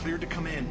cleared to come in.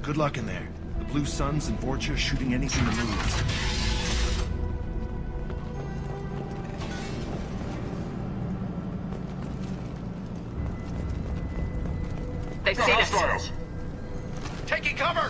Good luck in there. The Blue Suns and Vorcha shooting anything that moves. They've seen us. Taking cover!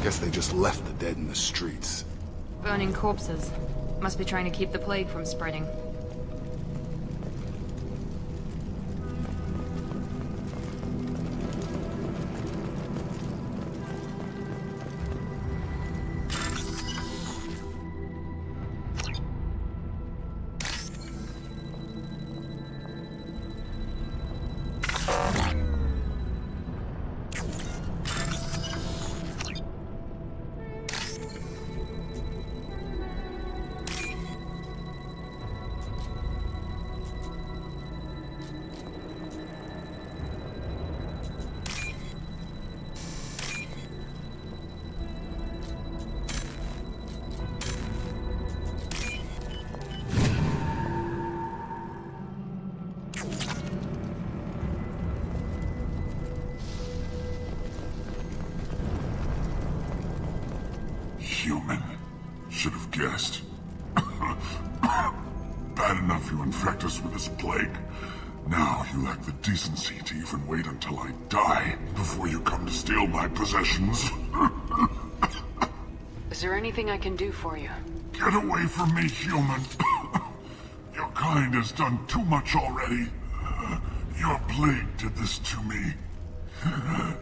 Guess they just left the dead in the streets. Burning corpses. Must be trying to keep the plague from spreading. Human. Should have guessed. Bad enough you infect us with this plague. Now you lack the decency to even wait until I die before you come to steal my possessions. Is there anything I can do for you? Get away from me, human. Your kind has done too much already. Your plague did this to me.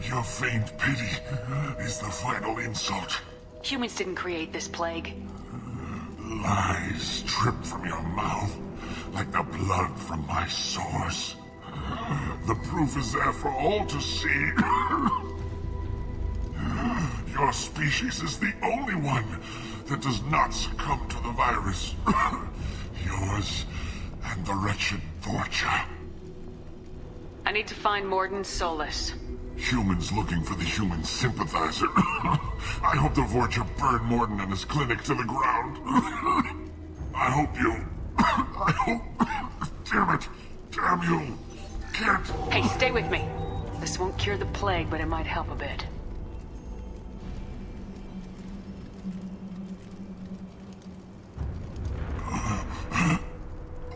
Your feigned pity is the final insult. Humans didn't create this plague. Lies drip from your mouth like the blood from my sores. The proof is there for all to see. Your species is the only one that does not succumb to the virus. Yours and the wretched Vorcha. I need to find Mordin's Solus. Humans looking for the human sympathizer. I hope the Vorcha burn Mordin and his clinic to the ground. I hope you... I hope... Damn it! Damn you! Can't... Hey, stay with me. This won't cure the plague, but it might help a bit.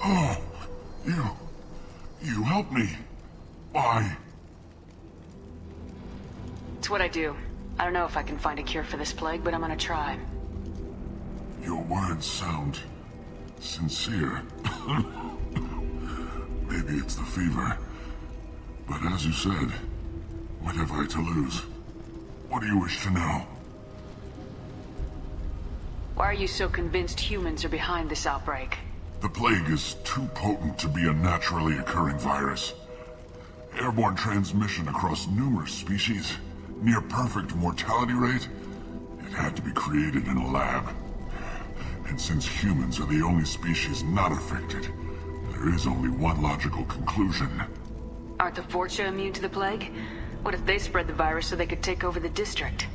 Oh, you helped me. Why? It's what I do. I don't know if I can find a cure for this plague, but I'm gonna try. Your words sound sincere. Maybe it's the fever. But as you said, what have I to lose? What do you wish to know? Why are you so convinced humans are behind this outbreak? The plague is too potent to be a naturally occurring virus. Airborne transmission across numerous species, near perfect mortality rate. It had to be created in a lab. And since humans are the only species not affected, there is only one logical conclusion. Aren't the Vorcha immune to the plague? What if they spread the virus so they could take over the district?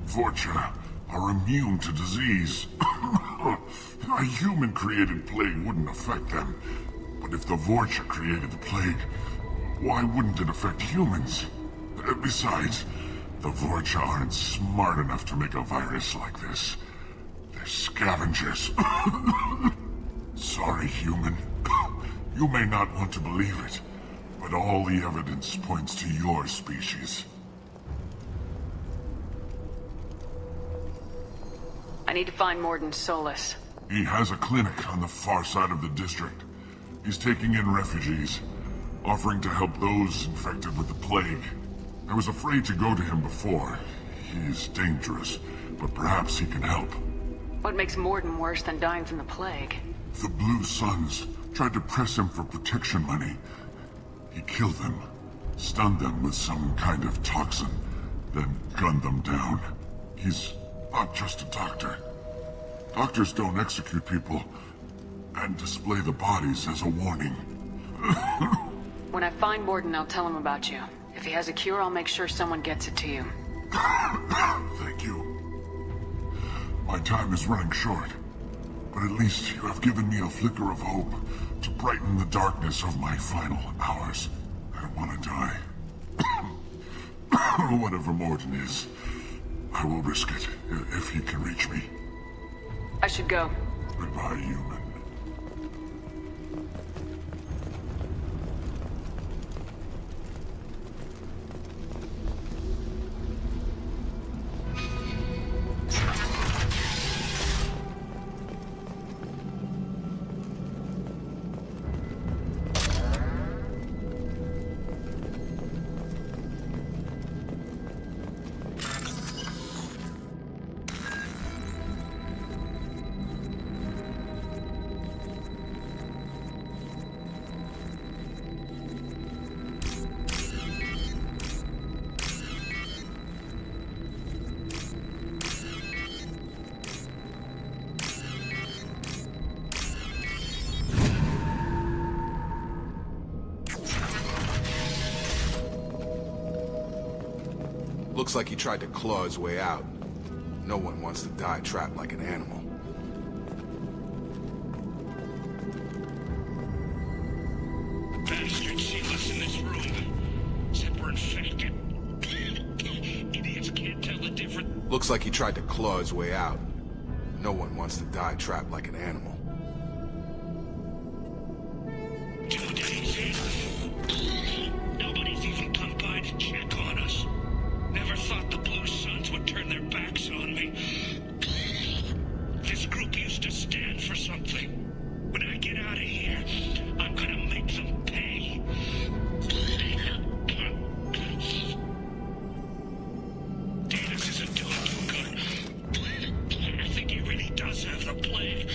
Vorcha are immune to disease. A human-created plague wouldn't affect them. But if the Vorcha created the plague, why wouldn't it affect humans? Besides, The Vorcha aren't smart enough to make a virus like this. They're scavengers. Sorry, human. You may not want to believe it, but all the evidence points to your species. I need to find Mordin Solus. He has a clinic on the far side of the district. He's taking in refugees, offering to help those infected with the plague. I was afraid to go to him before. He's dangerous, but perhaps he can help. What makes Mordin worse than dying from the plague? The Blue Suns tried to press him for protection money. He killed them, stunned them with some kind of toxin, then gunned them down. He's not just a doctor. Doctors don't execute people and display the bodies as a warning. When I find Mordin, I'll tell him about you. If he has a cure, I'll make sure someone gets it to you. Thank you. My time is running short, but at least you have given me a flicker of hope to brighten the darkness of my final hours. I don't want to die. Whatever Mordin is, I will risk it if he can reach me. I should go. Goodbye, human. Looks like he tried to claw his way out. No one wants to die trapped like an animal. Bastards seen us in this room. Said we're infected. Idiots can't tell the difference. Looks like he tried to claw his way out. No one wants to die trapped like an animal. 2 days in. Nobody's even come by to check on us. Never thought the Blue Suns would turn their backs on me. This group used to stand for something. When I get out of here, I'm gonna make them pay. Davis isn't doing too good. I think he really does have the plague.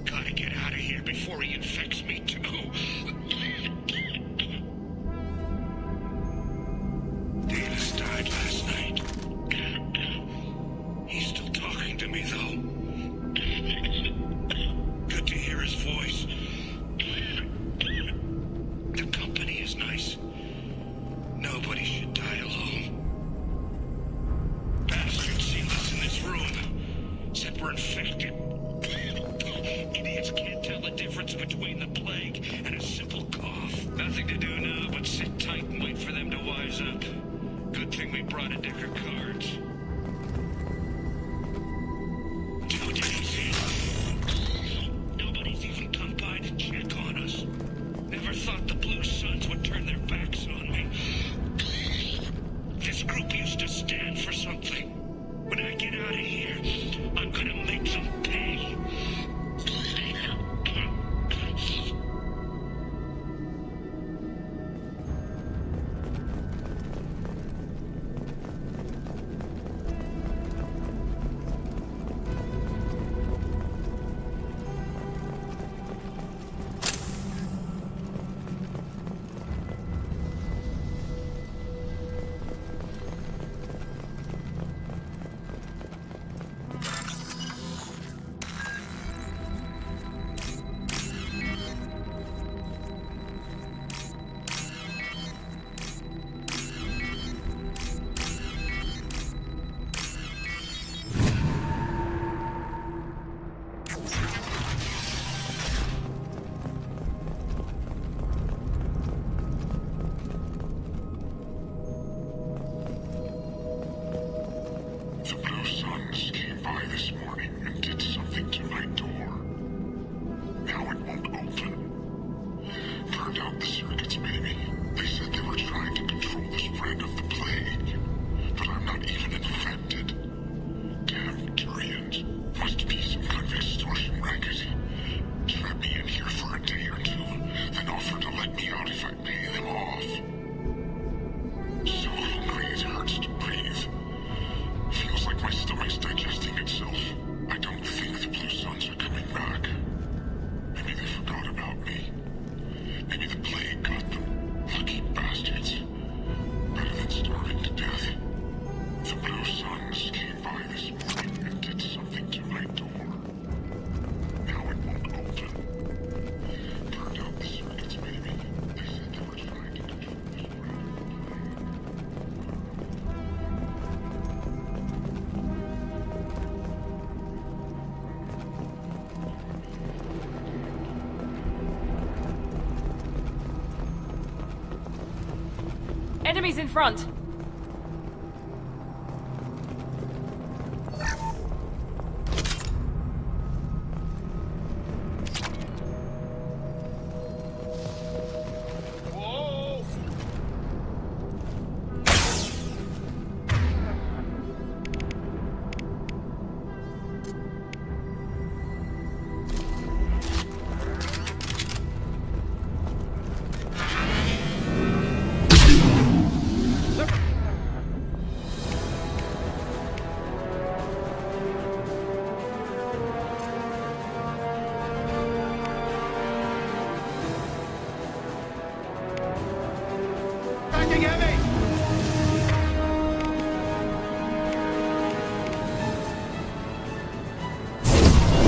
Gotta get out of here before he infects me too. Davis died last night. He's still talking to me, though. Good to hear his voice. The company is nice. Nobody should die alone. Bastards seen us in this room. Said we're infected. Idiots can't tell the difference between the plague and a simple cough. Nothing to do now but sit tight and wait for them to wise up. Good thing we brought a deck of cards. 2 days in. Nobody's even come by to check on us. Never thought the Blue Suns would turn their backs on me. This group used to stand for something. When I get out of here, I'm gonna make them pay. out the circuits, maybe. They said they were trying to control the spread of the plague. But I'm not even infected. Damn Turians. Must be some kind of extortion racket. Trap me in here for a day or two, then offer to let me out if I pay them off. So hungry it hurts to breathe. Feels like my stomach's digesting itself. I don't think the Blue Suns are coming back. Maybe they forgot about me. Maybe the plague got them. Lucky bastards. Better than starving to death. The Blue Suns came by this morning and did something to my door. Now it won't open. Turned out the circuits, maybe. They said they were trying to control the spread of the plague. Enemies in front!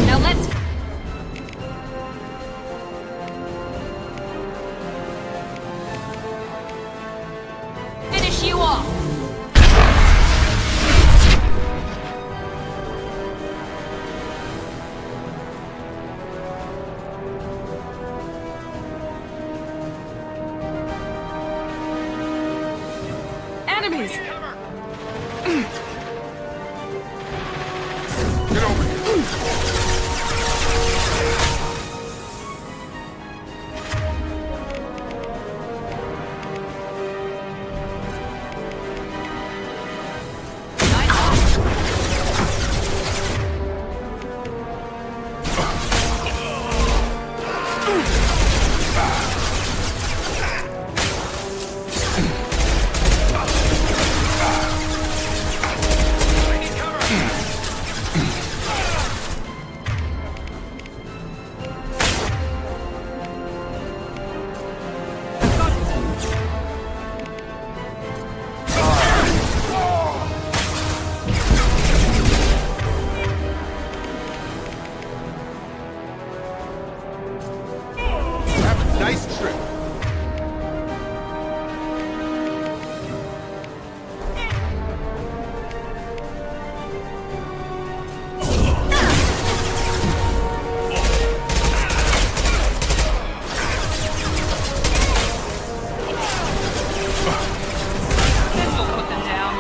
Now let's... finish you off! Enemies! Get over here. Have a nice trip. This will put them down.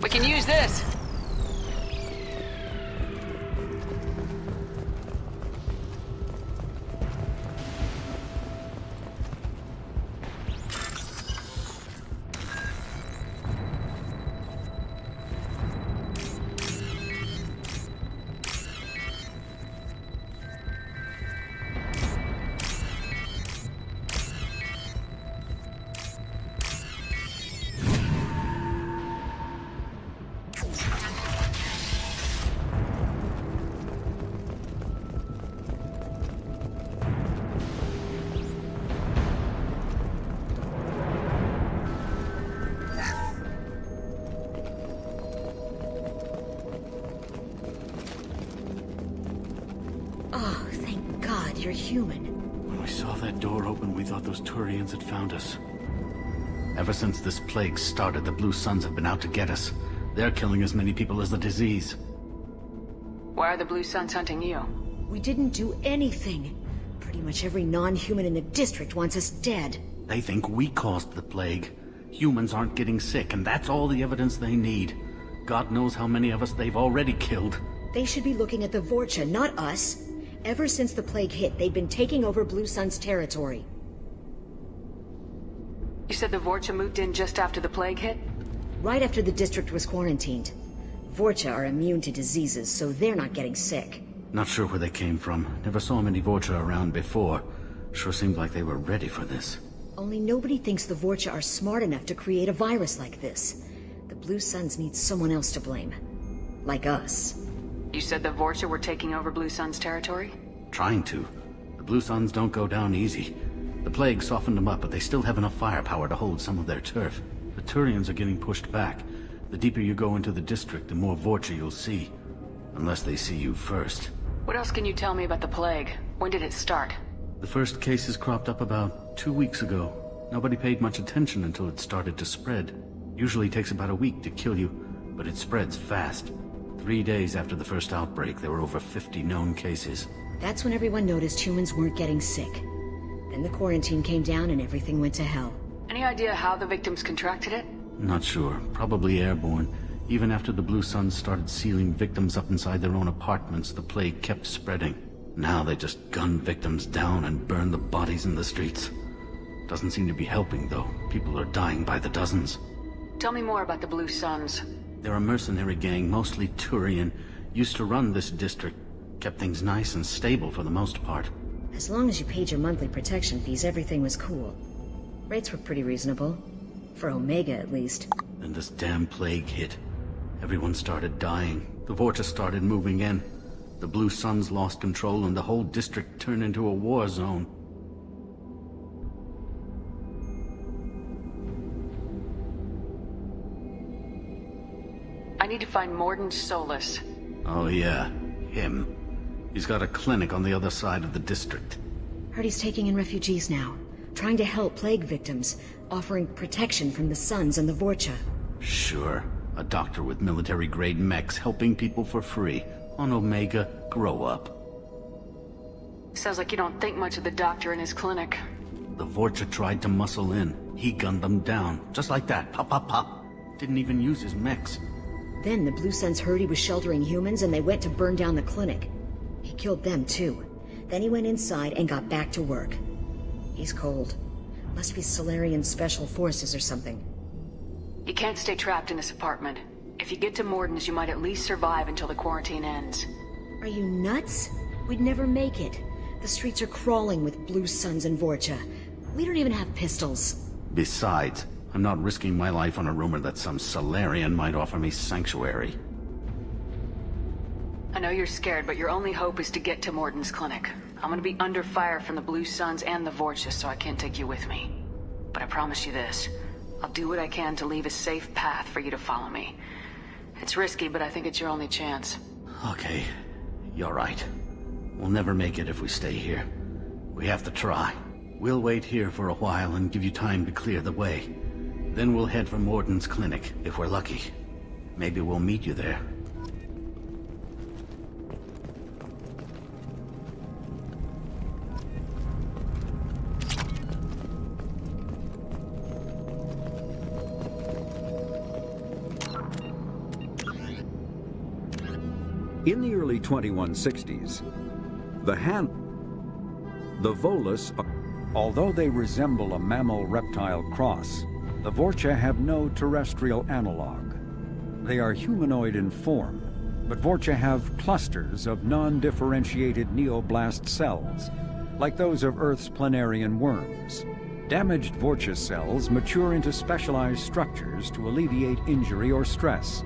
We can use this. Oh, thank God you're human. When we saw that door open, we thought those Turians had found us. Ever since this plague started, the Blue Suns have been out to get us. They're killing as many people as the disease. Why are the Blue Suns hunting you? We didn't do anything. Pretty much every non-human in the district wants us dead. They think we caused the plague. Humans aren't getting sick, and that's all the evidence they need. God knows how many of us they've already killed. They should be looking at the Vorcha, not us. Ever since the plague hit, they've been taking over Blue Sun's territory. You said the Vorcha moved in just after the plague hit? Right after the district was quarantined. Vorcha are immune to diseases, so they're not getting sick. Not sure where they came from. Never saw many Vorcha around before. Sure seemed like they were ready for this. Only nobody thinks the Vorcha are smart enough to create a virus like this. The Blue Suns need someone else to blame. Like us. You said the Vorcha were taking over Blue Sun's territory? Trying to. The Blue Suns don't go down easy. The plague softened them up, but they still have enough firepower to hold some of their turf. The Turians are getting pushed back. The deeper you go into the district, the more Vorcha you'll see. Unless they see you first. What else can you tell me about the plague? When did it start? The first cases cropped up about 2 weeks ago. Nobody paid much attention until it started to spread. Usually takes about a week to kill you, but it spreads fast. 3 days after the first outbreak, there were over 50 known cases. That's when everyone noticed humans weren't getting sick. Then the quarantine came down and everything went to hell. Any idea how the victims contracted it? Not sure. Probably airborne. Even after the Blue Suns started sealing victims up inside their own apartments, the plague kept spreading. Now they just gun victims down and burn the bodies in the streets. Doesn't seem to be helping, though. People are dying by the dozens. Tell me more about the Blue Suns. They're a mercenary gang, mostly Turian. Used to run this district. Kept things nice and stable for the most part. As long as you paid your monthly protection fees, everything was cool. Rates were pretty reasonable. For Omega, at least. Then this damn plague hit. Everyone started dying. The Vorcha started moving in. The Blue Suns lost control and the whole district turned into a war zone. I need to find Mordin Solus. Oh yeah, him. He's got a clinic on the other side of the district. Heard he's taking in refugees now. Trying to help plague victims. Offering protection from the Suns and the Vorcha. Sure. A doctor with military-grade mechs helping people for free. On Omega, grow up. Sounds like you don't think much of the doctor in his clinic. The Vorcha tried to muscle in. He gunned them down. Just like that. Pop, pop, pop. Didn't even use his mechs. Then the Blue Suns heard he was sheltering humans and they went to burn down the clinic. He killed them too. Then he went inside and got back to work. He's cold. Must be Solarian Special Forces or something. You can't stay trapped in this apartment. If you get to Mordin's, you might at least survive until the quarantine ends. Are you nuts? We'd never make it. The streets are crawling with Blue Suns and Vorcha. We don't even have pistols. Besides, I'm not risking my life on a rumor that some Solarian might offer me sanctuary. I know you're scared, but your only hope is to get to Mordin's clinic. I'm gonna be under fire from the Blue Suns and the Vorcha, so I can't take you with me. But I promise you this. I'll do what I can to leave a safe path for you to follow me. It's risky, but I think it's your only chance. Okay, you're right. We'll never make it if we stay here. We have to try. We'll wait here for a while and give you time to clear the way. Then we'll head for Mordin's clinic, if we're lucky. Maybe we'll meet you there. In the early 2160s, the Volus, although they resemble a mammal-reptile cross, the Vorcha have no terrestrial analog. They are humanoid in form, but Vorcha have clusters of non-differentiated neoblast cells, like those of Earth's planarian worms. Damaged Vorcha cells mature into specialized structures to alleviate injury or stress.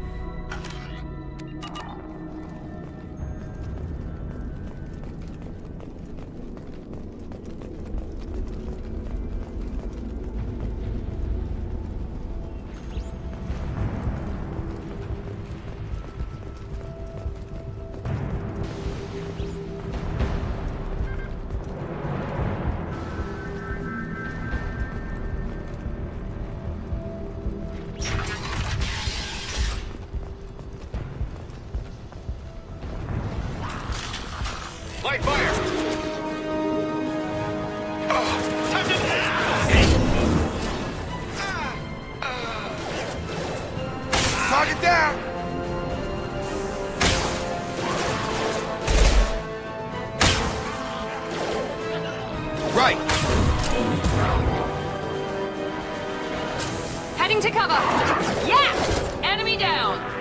Light fire! Target down! Right! Heading to cover! Yeah! Enemy down!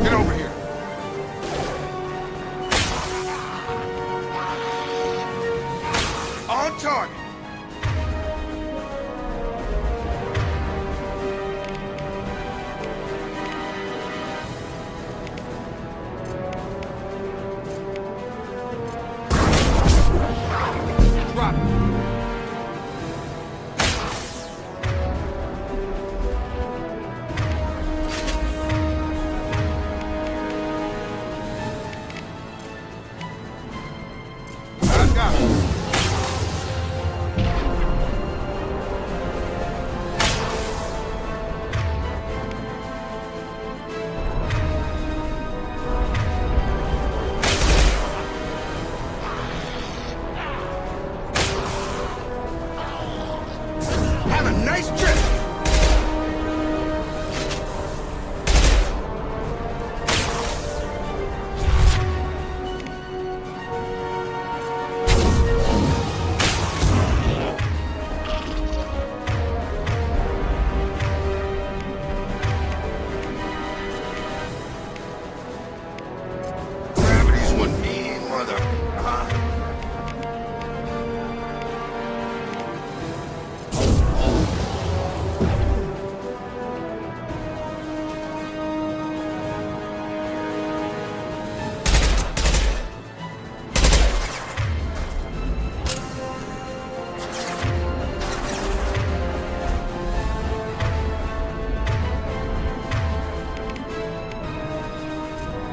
Get over here! On target! Drop it. I got it. Have a nice trip! Gravity's one mean mother.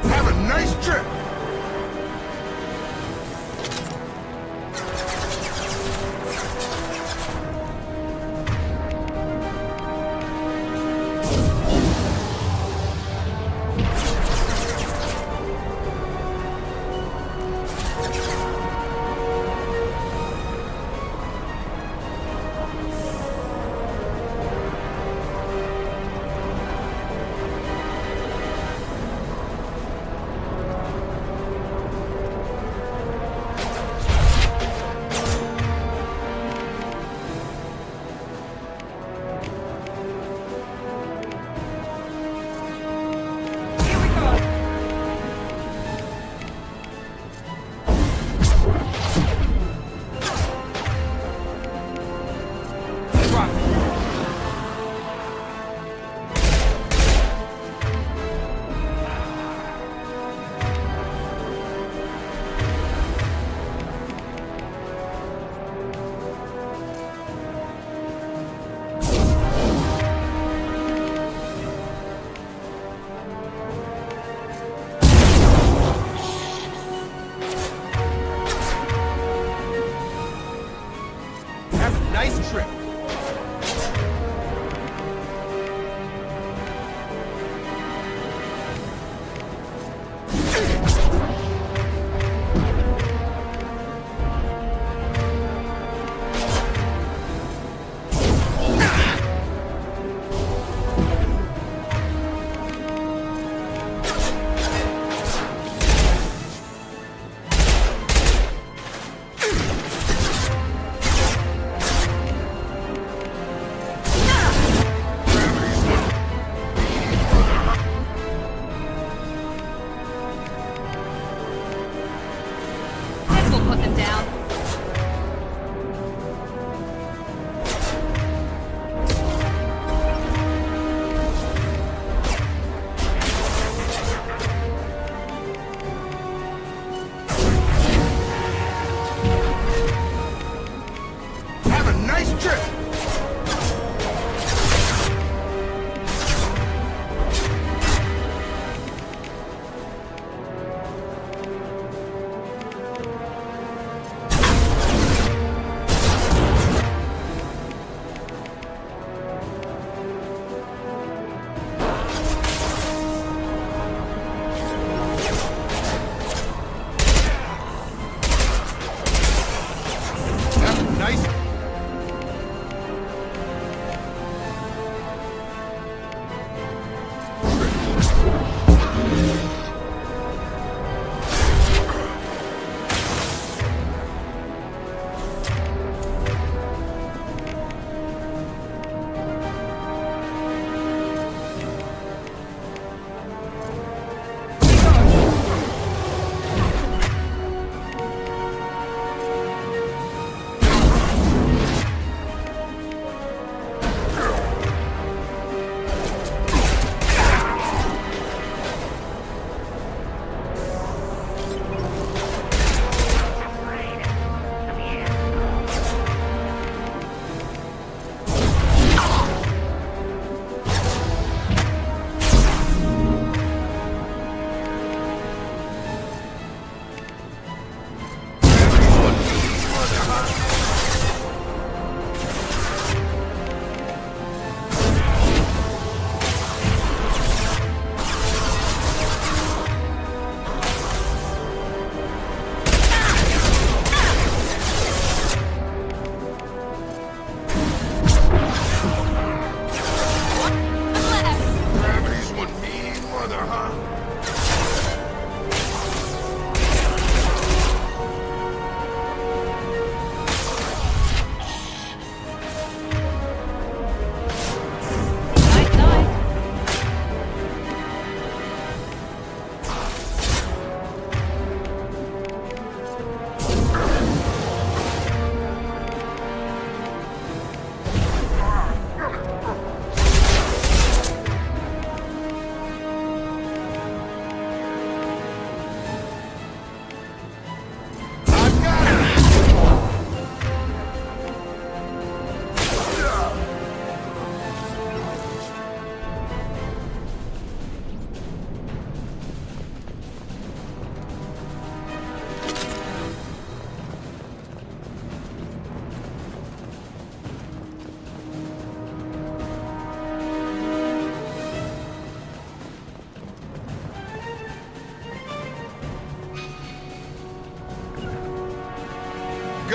Have a nice trip!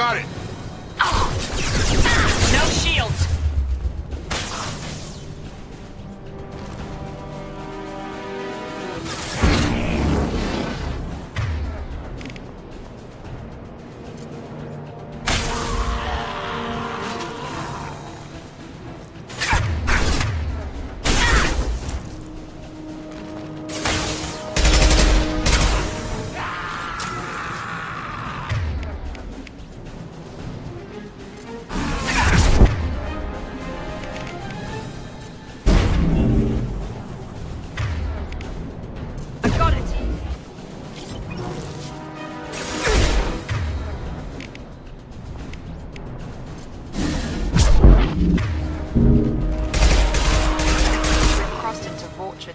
got it! No shields!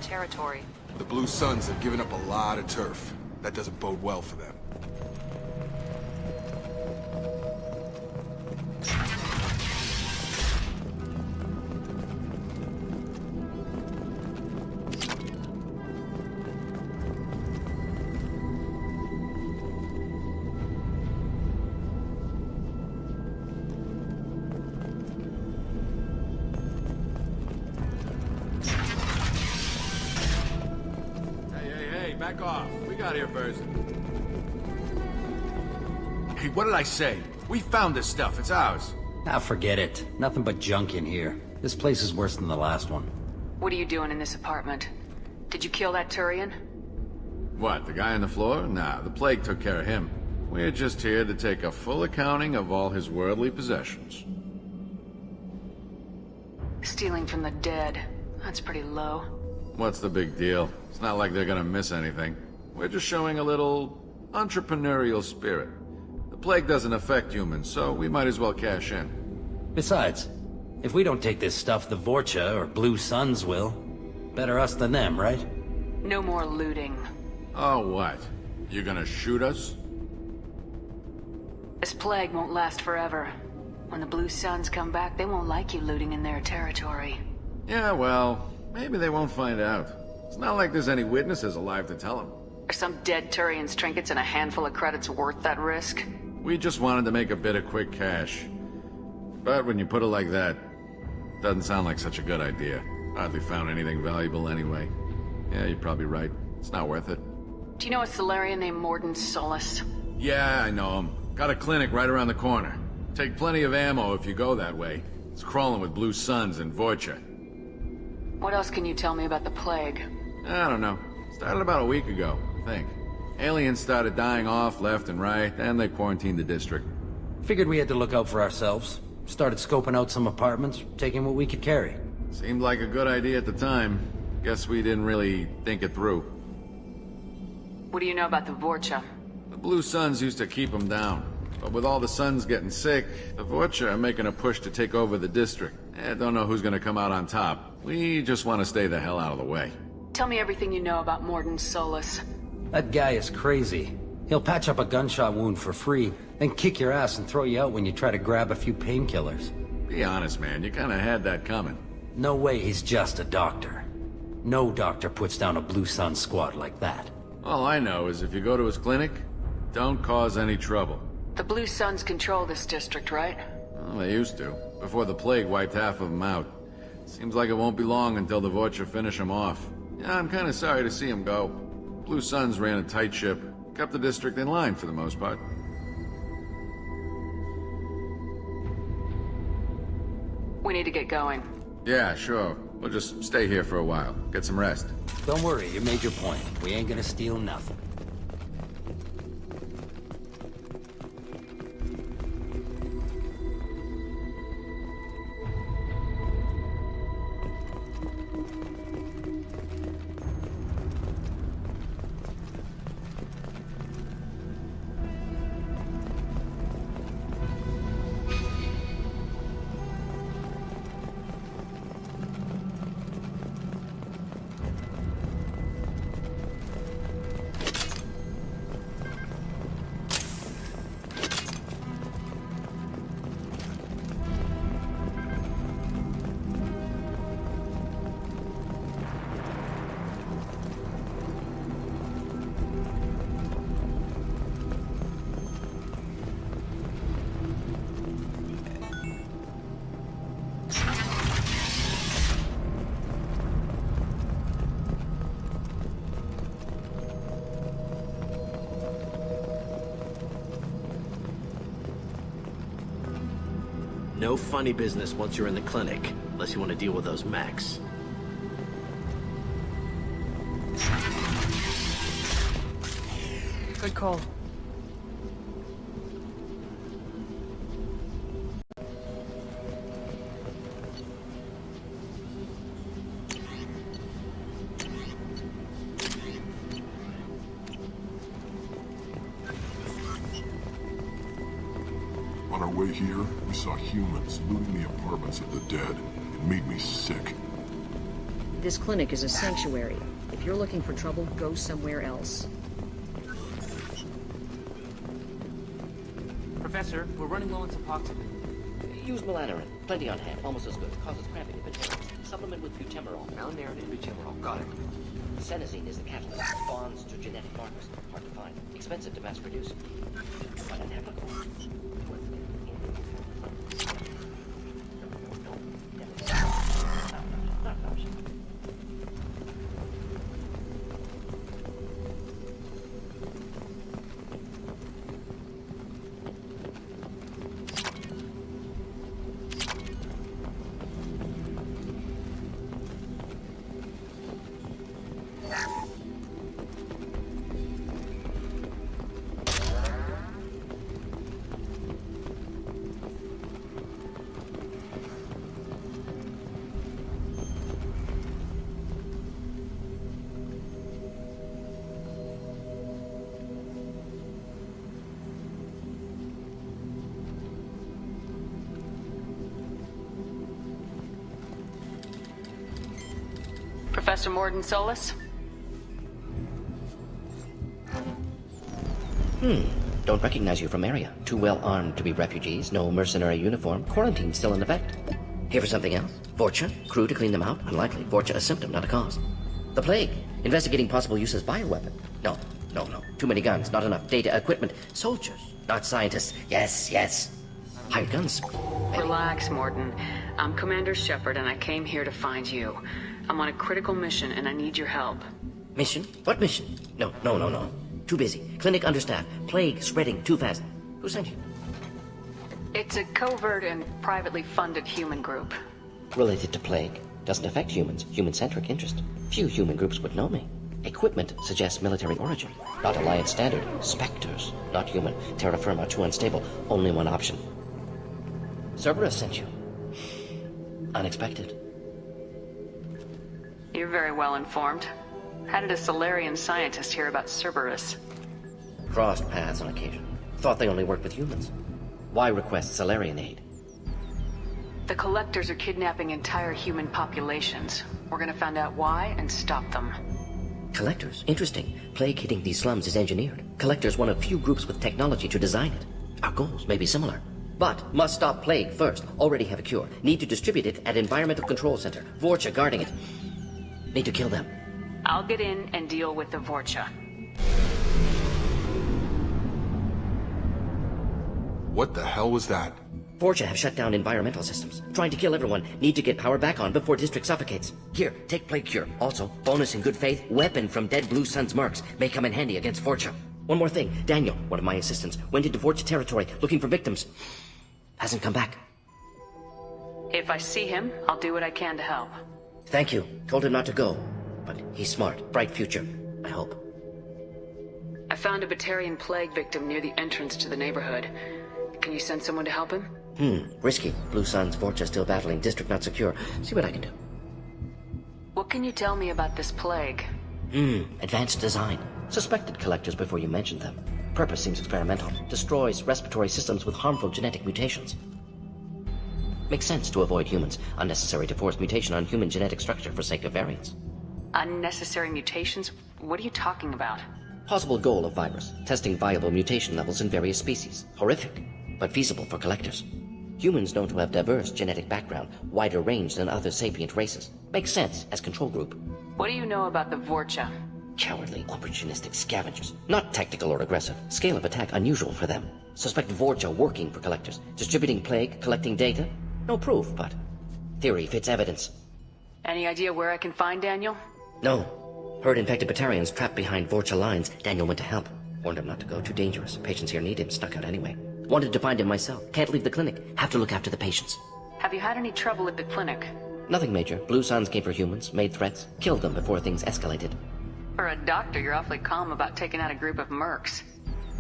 Territory. The Blue Suns have given up a lot of turf. That doesn't bode well for them. Back off. We got here first. Hey, what did I say? We found this stuff. It's ours. Now forget it. Nothing but junk in here. This place is worse than the last one. What are you doing in this apartment? Did you kill that Turian? What, the guy on the floor? Nah, the plague took care of him. We're just here to take a full accounting of all his worldly possessions. Stealing from the dead. That's pretty low. What's the big deal? It's not like they're gonna miss anything. We're just showing a little entrepreneurial spirit. The plague doesn't affect humans, so we might as well cash in. Besides, if we don't take this stuff, the Vorcha or Blue Suns will. Better us than them, right? No more looting. Oh, what? You gonna shoot us? This plague won't last forever. When the Blue Suns come back, they won't like you looting in their territory. Yeah, well, maybe they won't find out. It's not like there's any witnesses alive to tell them. Are some dead Turian's trinkets and a handful of credits worth that risk? We just wanted to make a bit of quick cash. But when you put it like that, doesn't sound like such a good idea. Hardly found anything valuable anyway. Yeah, you're probably right. It's not worth it. Do you know a Solarian named Mordin Solus? Yeah, I know him. Got a clinic right around the corner. Take plenty of ammo if you go that way. It's crawling with Blue Suns and Vorcha. What else can you tell me about the plague? I don't know. Started about a week ago, I think. Aliens started dying off left and right, and they quarantined the district. Figured we had to look out for ourselves. Started scoping out some apartments, taking what we could carry. Seemed like a good idea at the time. Guess we didn't really think it through. What do you know about the Vorcha? The Blue Suns used to keep them down. But with all the Suns getting sick, the Vorcha are making a push to take over the district. Don't know who's gonna come out on top. We just want to stay the hell out of the way. Tell me everything you know about Mordin Solus. That guy is crazy. He'll patch up a gunshot wound for free, then kick your ass and throw you out when you try to grab a few painkillers. Be honest, man. You kinda had that coming. No way he's just a doctor. No doctor puts down a Blue Sun squad like that. All I know is if you go to his clinic, don't cause any trouble. The Blue Suns control this district, right? Well, they used to, before the plague wiped half of them out. Seems like it won't be long until the Vorcha finish him off. Yeah, I'm kinda sorry to see him go. Blue Suns ran a tight ship, kept the district in line for the most part. We need to get going. Yeah, sure. We'll just stay here for a while. Get some rest. Don't worry, you made your point. We ain't gonna steal nothing. No funny business once you're in the clinic, unless you want to deal with those mechs. Good call. On our way here, we saw humans looting the apartments of the dead. It made me sick. This clinic is a sanctuary. If you're looking for trouble, go somewhere else. Professor, we're running low on Suboxone. Use melanorin. Plenty on hand. Almost as good. Causes cramping, but supplement with butemerol. Malnarin and butemerol. Got it. Senesine is the catalyst. Bonds to genetic markers. Hard to find. Expensive to mass produce. But unethical. Professor Mordin Solus? Don't recognize you from area. Too well armed to be refugees, no mercenary uniform, quarantine still in effect. Here for something else? Vorcha? Crew to clean them out? Unlikely. Vorcha a symptom, not a cause. The plague? Investigating possible use as bioweapon? No. Too many guns, not enough data, equipment. Soldiers, not scientists. Yes. Hired guns. Relax, Mordin. I'm Commander Shepard, and I came here to find you. I'm on a critical mission, and I need your help. Mission? What mission? No. Too busy. Clinic understaffed. Plague spreading too fast. Who sent you? It's a covert and privately funded human group. Related to plague. Doesn't affect humans. Human-centric interest. Few human groups would know me. Equipment suggests military origin. Not Alliance standard. Spectres. Not human. Terra firma. Too unstable. Only one option. Cerberus sent you. Unexpected. You're very well informed. How did a Solarian scientist hear about Cerberus? Crossed paths on occasion. Thought they only worked with humans. Why request Solarian aid? The Collectors are kidnapping entire human populations. We're gonna find out why and stop them. Collectors? Interesting. Plague hitting these slums is engineered. Collectors one of few groups with technology to design it. Our goals may be similar. But must stop plague first. Already have a cure. Need to distribute it at Environmental Control Center. Vorcha guarding it. Need to kill them. I'll get in and deal with the Vorcha. What the hell was that? Vorcha have shut down environmental systems. Trying to kill everyone. Need to get power back on before district suffocates. Here, take plague cure. Also, bonus in good faith, weapon from dead Blue Sun's mercs. May come in handy against Vorcha. One more thing. Daniel, one of my assistants, went into Vorcha territory looking for victims. Hasn't come back. If I see him, I'll do what I can to help. Thank you. Told him not to go. But he's smart. Bright future. I hope. I found a Batarian plague victim near the entrance to the neighborhood. Can you send someone to help him? Risky. Blue Sun's Vorcha still battling. District not secure. See what I can do. What can you tell me about this plague? Advanced design. Suspected collectors before you mentioned them. Purpose seems experimental. Destroys respiratory systems with harmful genetic mutations. Makes sense to avoid humans. Unnecessary to force mutation on human genetic structure for sake of variance. Unnecessary mutations? What are you talking about? Possible goal of virus. Testing viable mutation levels in various species. Horrific, but feasible for collectors. Humans known to have diverse genetic background, wider range than other sapient races. Makes sense as control group. What do you know about the Vorcha? Cowardly, opportunistic scavengers. Not tactical or aggressive. Scale of attack unusual for them. Suspect Vorcha working for collectors. Distributing plague, collecting data. No proof, but theory fits evidence. Any idea where I can find Daniel? No. Heard infected Batarians trapped behind Vorcha lines. Daniel went to help. Warned him not to go. Too dangerous. Patients here need him. Snuck out anyway. Wanted to find him myself. Can't leave the clinic. Have to look after the patients. Have you had any trouble at the clinic? Nothing major. Blue Suns came for humans, made threats, killed them before things escalated. For a doctor, you're awfully calm about taking out a group of mercs.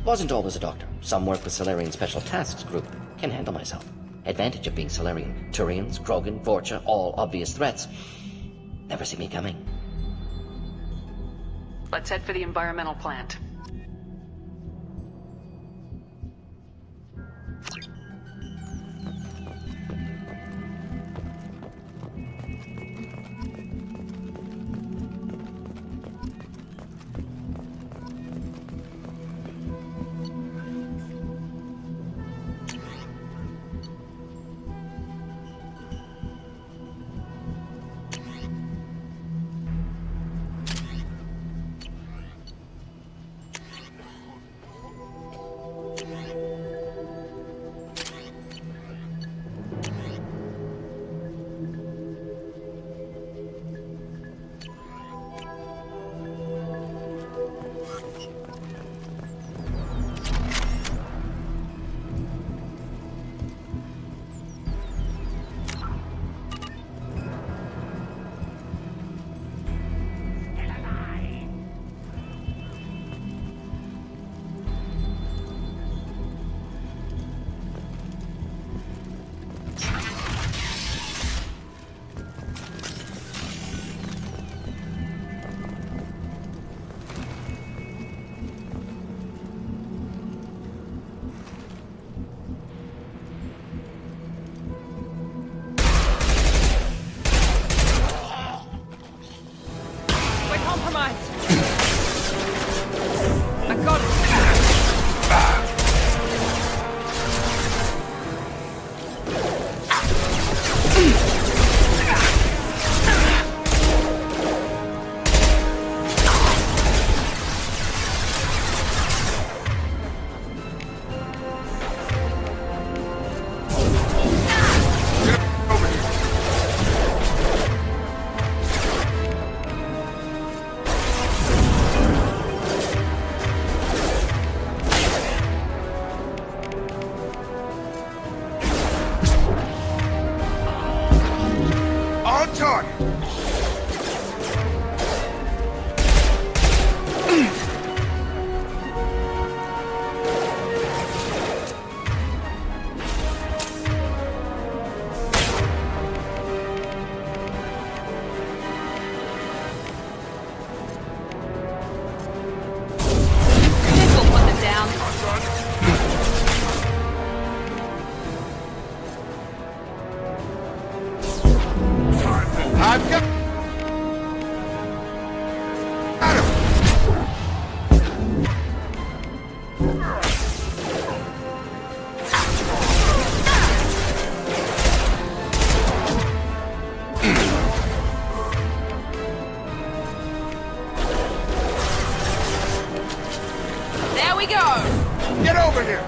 Wasn't always a doctor. Some work with Solarian Special Tasks Group. Can handle myself. Advantage of being Solarian. Turians, Krogan, Vorcha, all obvious threats. Never see me coming. Let's head for the environmental plant. Get over here!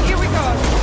Here we go.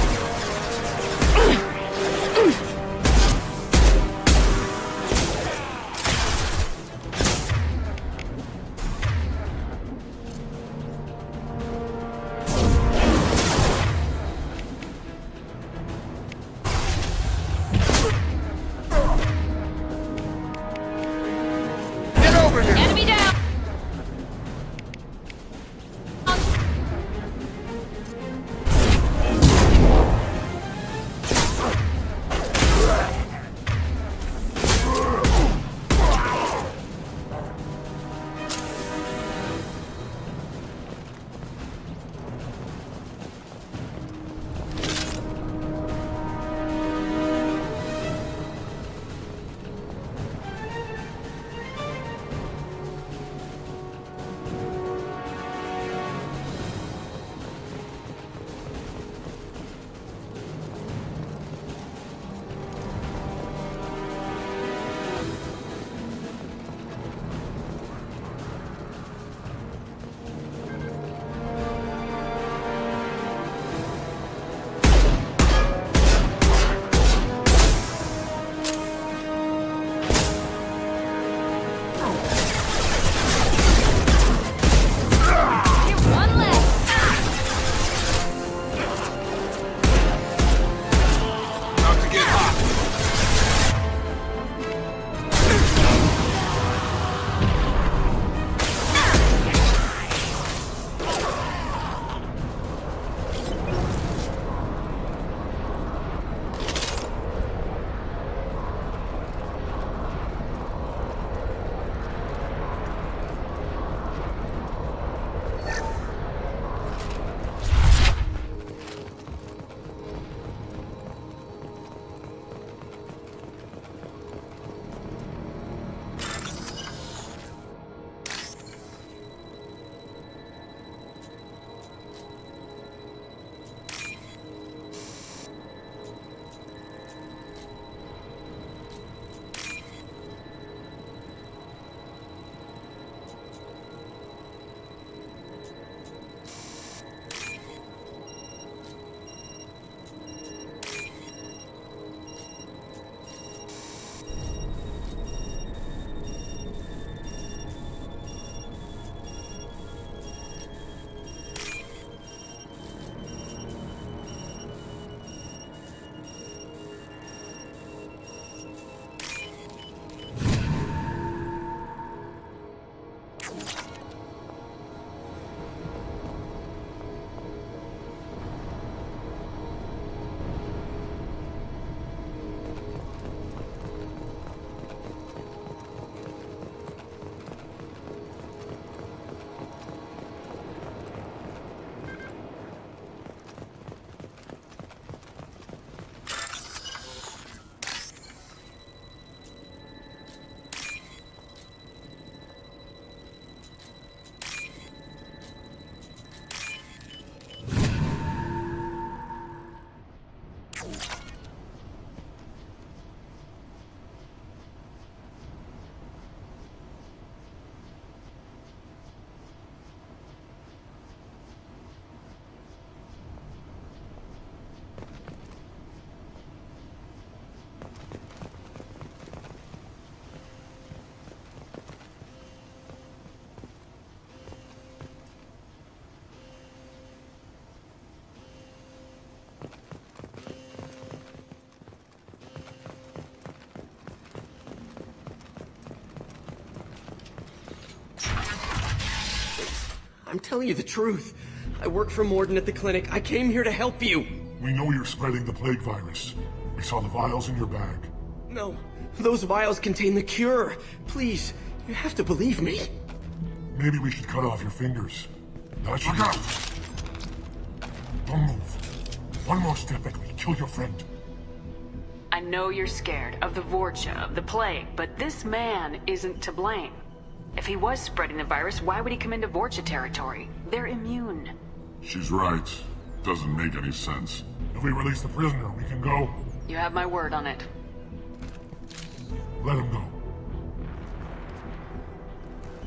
I'm telling you the truth. I work for Mordin at the clinic. I came here to help you. We know you're spreading the plague virus. We saw the vials in your bag. No, those vials contain the cure. Please, you have to believe me. Maybe we should cut off your fingers. That should... Look out! Don't move. One more step and we kill your friend. I know you're scared of the Vorcha, of the plague, but this man isn't to blame. If he was spreading the virus, why would he come into Vorcha territory? They're immune. She's right. Doesn't make any sense. If we release the prisoner, we can go. You have my word on it. Let him go.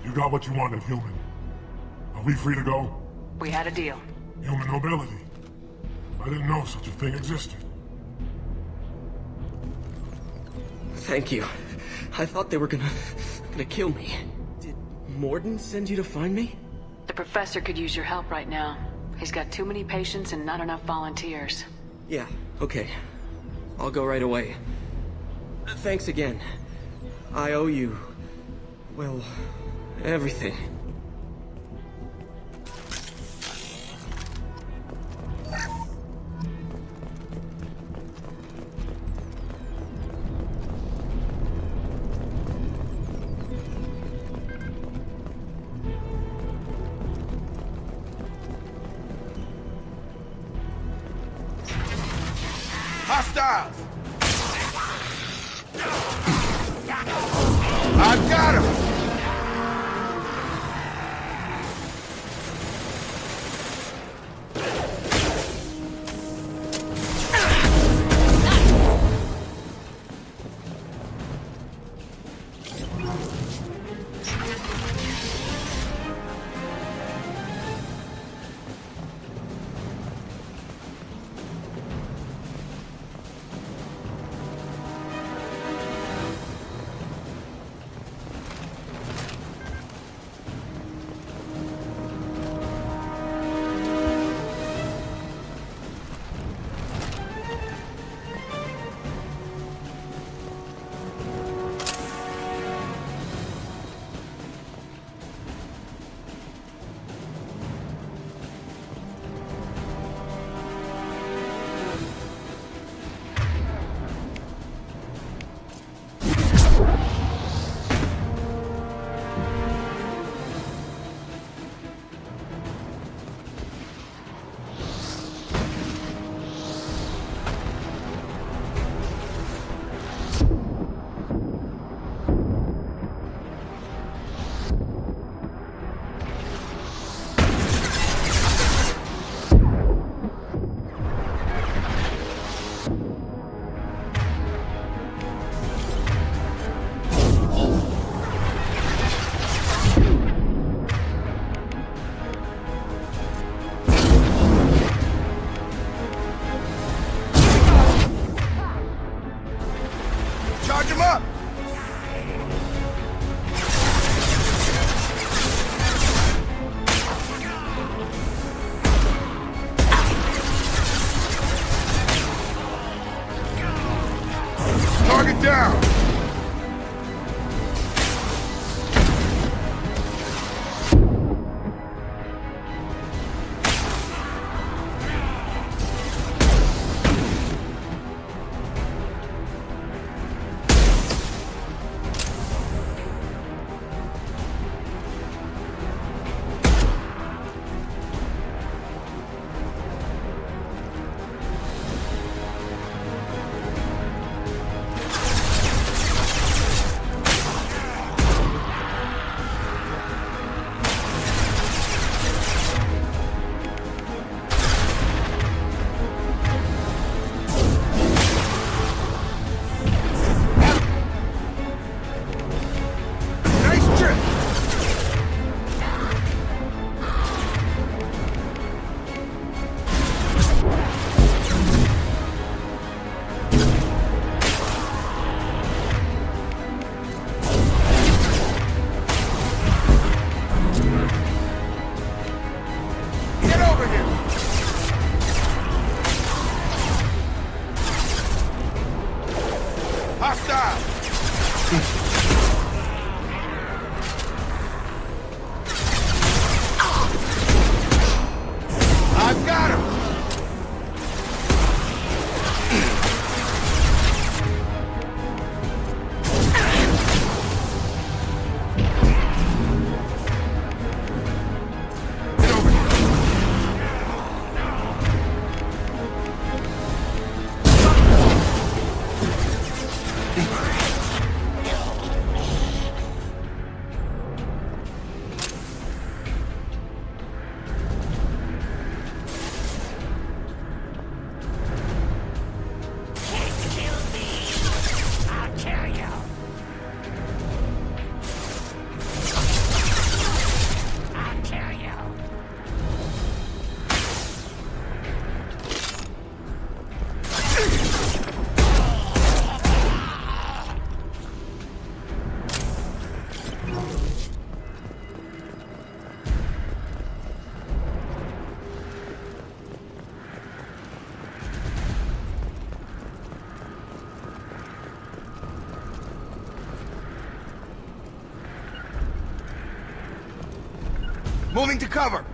You got what you wanted, human. Are we free to go? We had a deal. Human nobility. I didn't know such a thing existed. Thank you. I thought they were gonna kill me. Did Mordin send you to find me? The professor could use your help right now. He's got too many patients and not enough volunteers. Yeah, okay. I'll go right away. Thanks again. I owe you... well, everything. Hostiles! I got him! Moving to cover!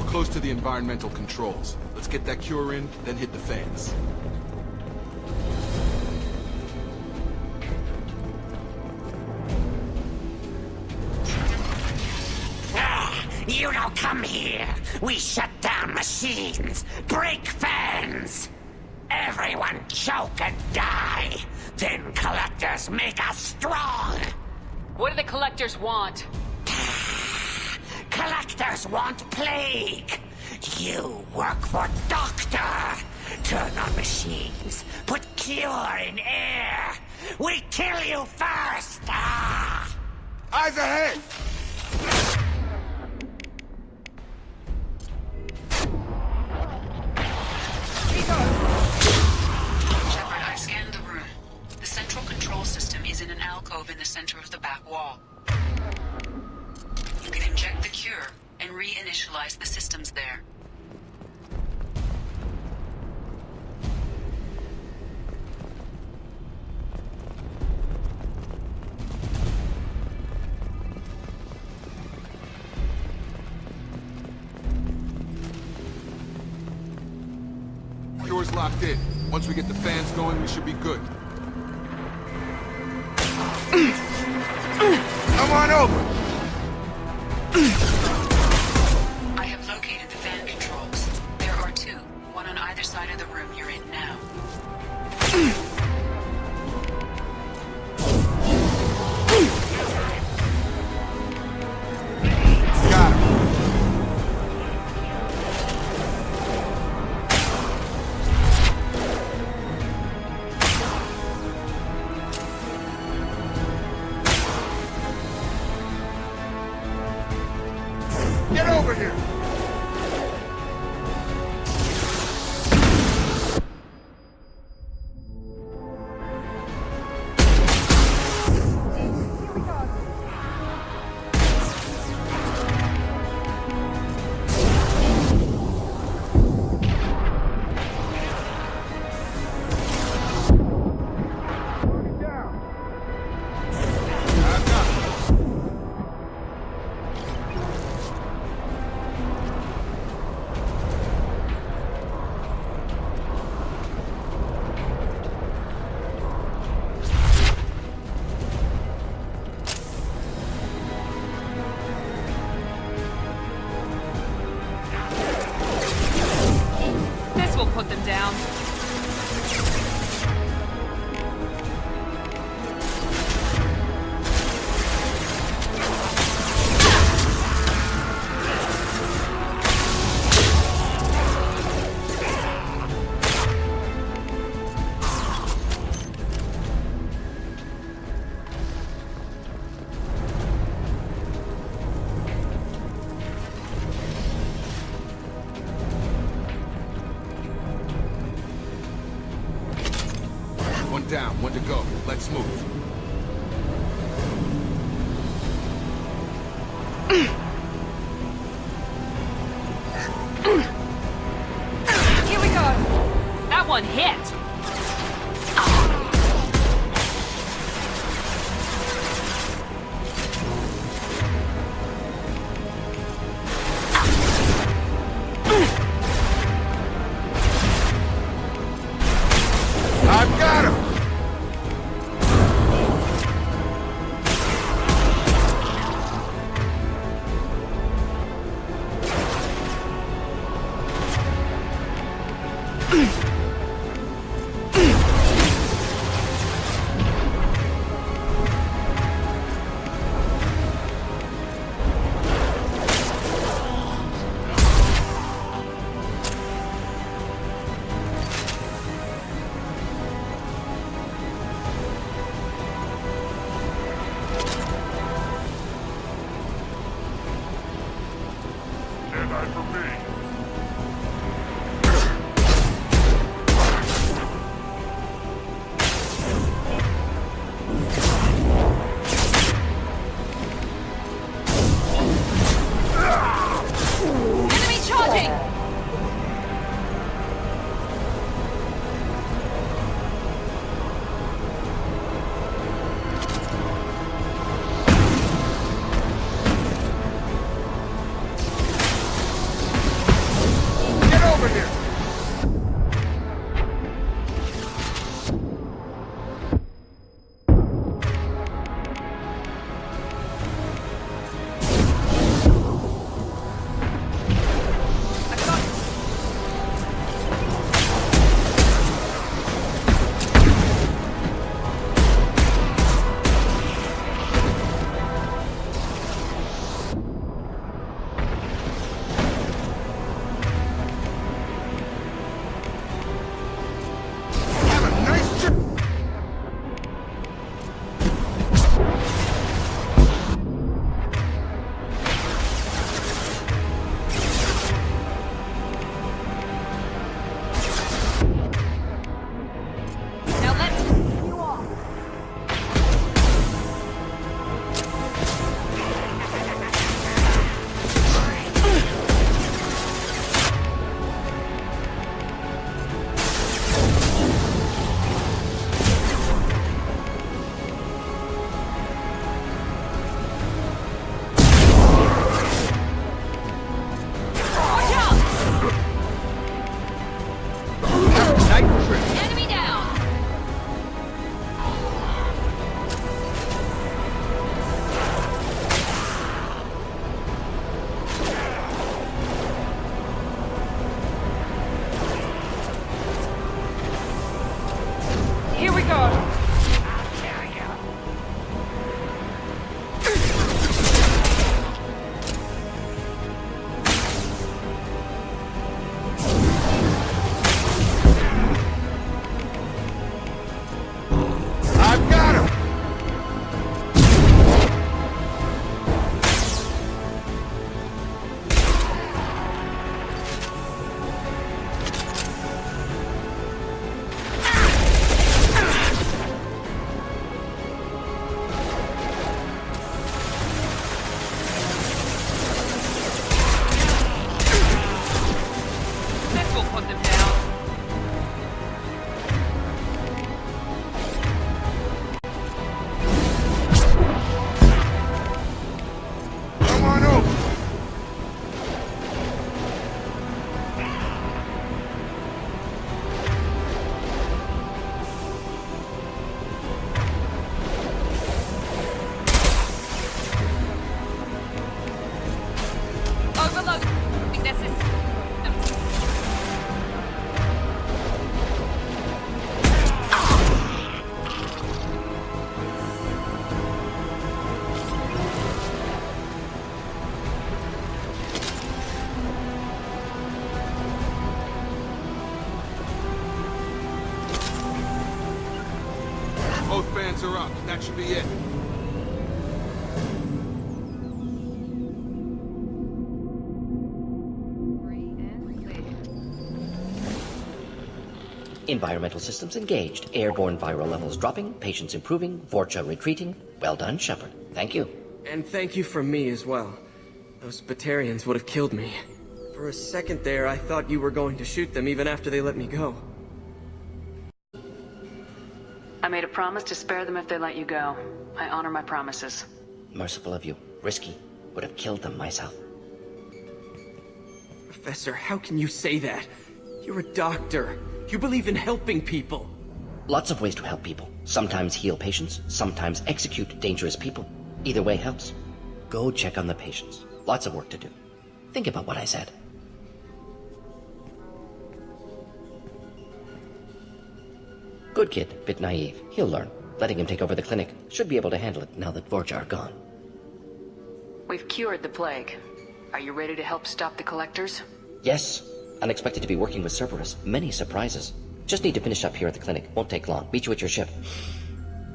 Close to the environmental controls. Let's get that cure in, then hit the fans. You don't come here. We shut down machines, break fans. Everyone choke and die. Then collectors make us strong. What do the collectors want? Collectors want plague. You work for Doctor. Turn on machines. Put cure in air. We kill you first. Eyes ahead! Shepard, I scanned the room. The central control system is in an alcove in the center of the back wall. You can inject the cure and reinitialize the systems there. Cure's locked in. Once we get the fans going, we should be good. Come on over! I have located the fan controls. There are two, one on either side of the room you're in now. Got him. Get over here! down. When to go. Let's move. Here we go. That one hit. I've got him! And I for me. Enemy charging! Get over here! Have a nice trip! Now let's you off. Watch out! Nice trip! Enemy down! Here we go. I've got him! This will put them down. Come on over! Overload. This is... Both fans are up. That should be it. Environmental systems engaged. Airborne viral levels dropping. Patients improving. Vorcha retreating. Well done, Shepard. Thank you. And thank you from me as well. Those Batarians would have killed me. For a second there, I thought you were going to shoot them even after they let me go. I made a promise to spare them if they let you go. I honor my promises. Merciful of you. Risky. Would have killed them myself. Professor, how can you say that? You're a doctor. You believe in helping people. Lots of ways to help people. Sometimes heal patients, sometimes execute dangerous people. Either way helps. Go check on the patients. Lots of work to do. Think about what I said. Good kid, bit naive. He'll learn. Letting him take over the clinic. Should be able to handle it now that Vorcha are gone. We've cured the plague. Are you ready to help stop the collectors? Yes. Unexpected to be working with Cerberus. Many surprises. Just need to finish up here at the clinic. Won't take long. Meet you at your ship.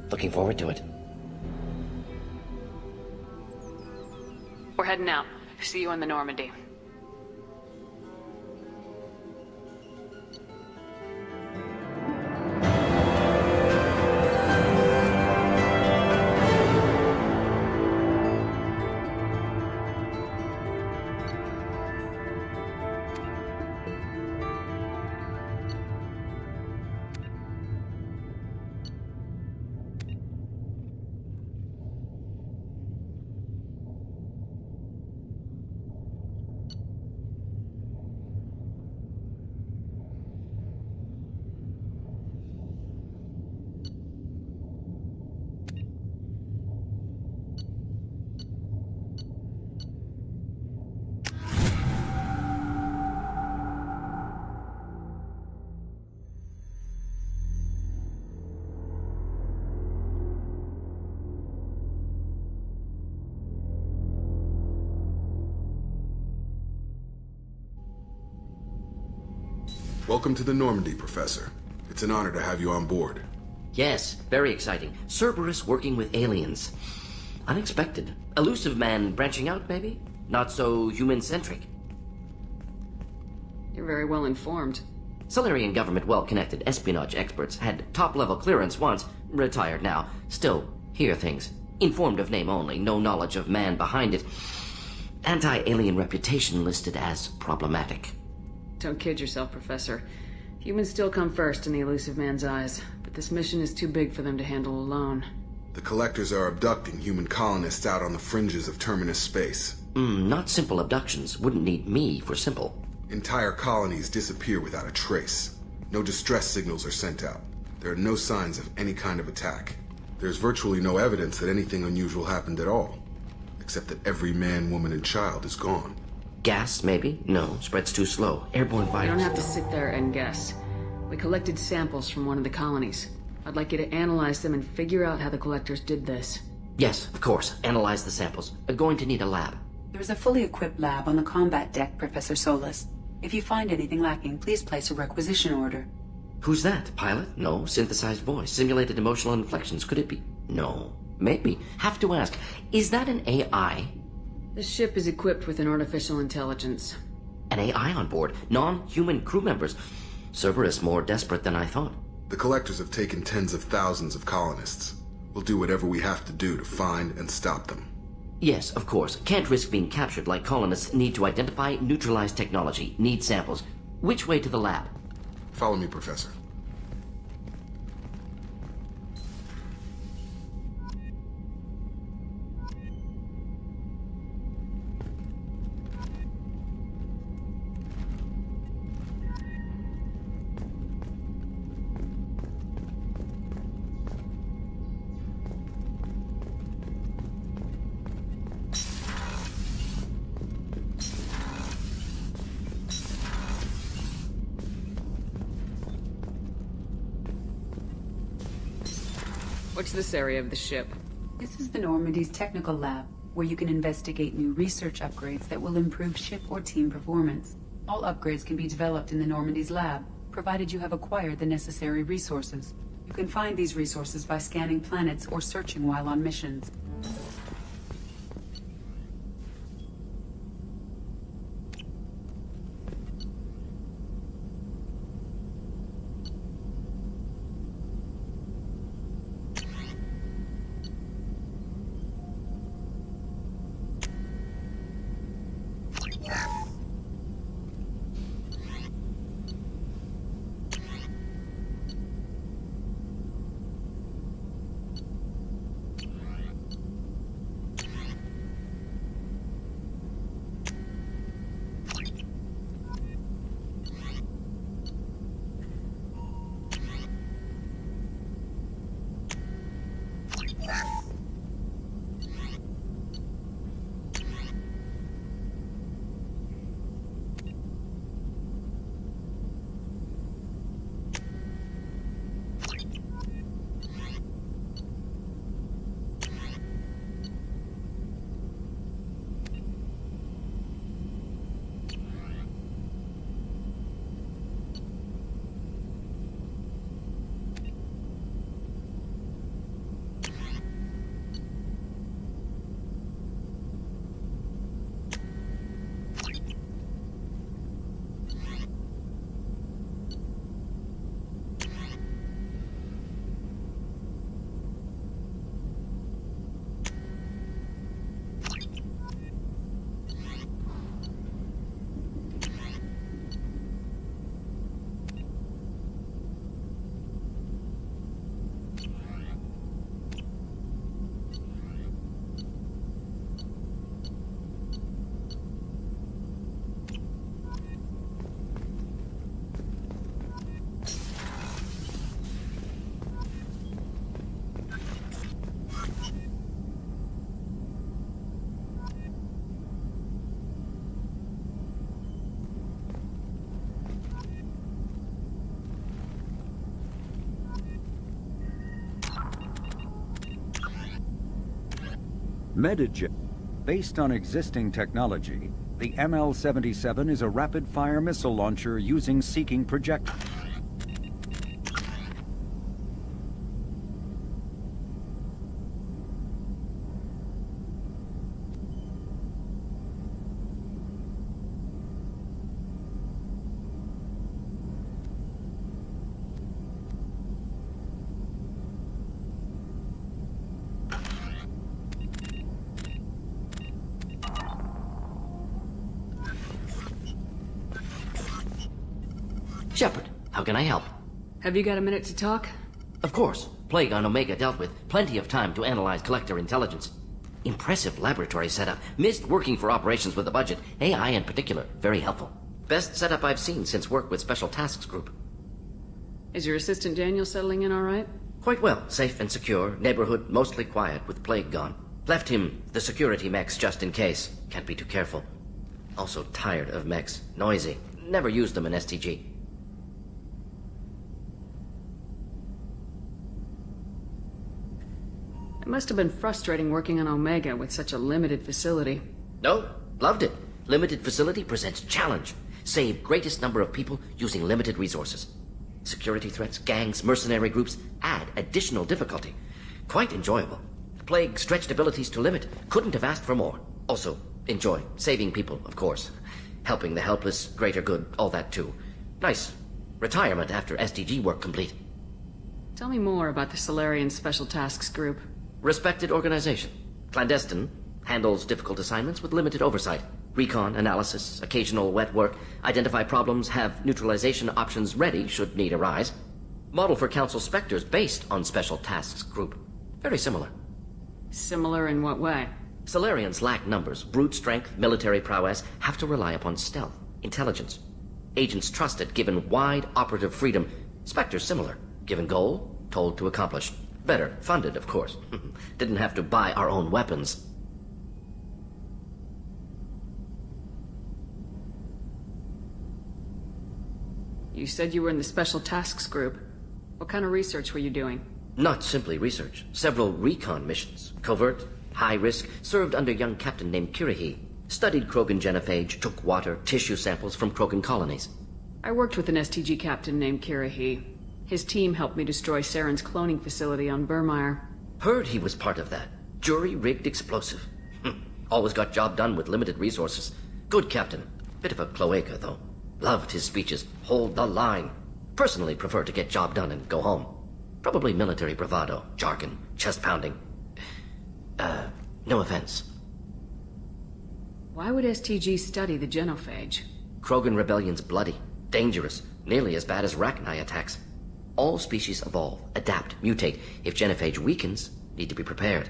Looking forward to it. We're heading out. See you in the Normandy. Welcome to the Normandy, Professor. It's an honor to have you on board. Yes, very exciting. Cerberus working with aliens. Unexpected. Elusive man branching out, maybe? Not so human-centric. You're very well informed. Solarian government well-connected espionage experts had top-level clearance once, retired now. Still, hear things. Informed of name only, no knowledge of man behind it. Anti-alien reputation listed as problematic. Don't kid yourself, Professor. Humans still come first in the elusive man's eyes, but this mission is too big for them to handle alone. The Collectors are abducting human colonists out on the fringes of Terminus space. Not simple abductions. Wouldn't need me for simple. Entire colonies disappear without a trace. No distress signals are sent out. There are no signs of any kind of attack. There's virtually no evidence that anything unusual happened at all. Except that every man, woman, and child is gone. Gas, maybe? No, spreads too slow. Airborne virus. You don't have to sit there and guess. We collected samples from one of the colonies. I'd like you to analyze them and figure out how the Collectors did this. Yes, of course. Analyze the samples. Going to need a lab. There's a fully equipped lab on the combat deck, Professor Solis. If you find anything lacking, please place a requisition order. Who's that? Pilot? No. Synthesized voice. Simulated emotional inflections. Could it be? No. Maybe. Have to ask. Is that an AI? The ship is equipped with an artificial intelligence. An AI on board. Non-human crew members. Cerberus more desperate than I thought. The Collectors have taken tens of thousands of colonists. We'll do whatever we have to do to find and stop them. Yes, of course. Can't risk being captured like colonists need to identify, neutralize technology, need samples. Which way to the lab? Follow me, Professor. What's this area of the ship? This is the Normandy's technical lab, where you can investigate new research upgrades that will improve ship or team performance. All upgrades can be developed in the Normandy's lab, provided you have acquired the necessary resources. You can find these resources by scanning planets or searching while on missions. Medijet. Based on existing technology, the ML-77 is a rapid-fire missile launcher using seeking projectiles. Shepard, how can I help? Have you got a minute to talk? Of course. Plague on Omega dealt with. Plenty of time to analyze collector intelligence. Impressive laboratory setup. Missed working for operations with a budget. AI in particular. Very helpful. Best setup I've seen since work with Special Tasks Group. Is your assistant Daniel settling in all right? Quite well. Safe and secure. Neighborhood mostly quiet with Plague gone. Left him the security mechs just in case. Can't be too careful. Also tired of mechs. Noisy. Never used them in STG. It must have been frustrating working on Omega with such a limited facility. No, loved it. Limited facility presents challenge. Save greatest number of people using limited resources. Security threats, gangs, mercenary groups add additional difficulty. Quite enjoyable. Plague stretched abilities to limit. Couldn't have asked for more. Also, enjoy. Saving people, of course. Helping the helpless, greater good, all that too. Nice. Retirement after SDG work complete. Tell me more about the Solarian Special Tasks Group. Respected organization. Clandestine. Handles difficult assignments with limited oversight. Recon, analysis, occasional wet work. Identify problems, have neutralization options ready should need arise. Model for Council Spectres based on Special Tasks Group. Very similar. Similar in what way? Solarians lack numbers, brute strength, military prowess, have to rely upon stealth, intelligence. Agents trusted, given wide operative freedom. Spectres similar, given goal, told to accomplish. Better, funded, of course. Didn't have to buy our own weapons. You said you were in the Special Tasks Group. What kind of research were you doing? Not simply research. Several recon missions. Covert, high risk, served under young captain named Kirihi. Studied Krogan genophage, took water, tissue samples from Krogan colonies. I worked with an STG captain named Kirihi. His team helped me destroy Saren's cloning facility on Burmire. Heard he was part of that. Jury-rigged explosive. Always got job done with limited resources. Good captain. Bit of a cloaca, though. Loved his speeches. Hold the line. Personally prefer to get job done and go home. Probably military bravado, jargon, chest pounding. No offense. Why would STG study the genophage? Krogan rebellion's bloody, dangerous, nearly as bad as Rachni attacks. All species evolve, adapt, mutate. If genophage weakens, need to be prepared.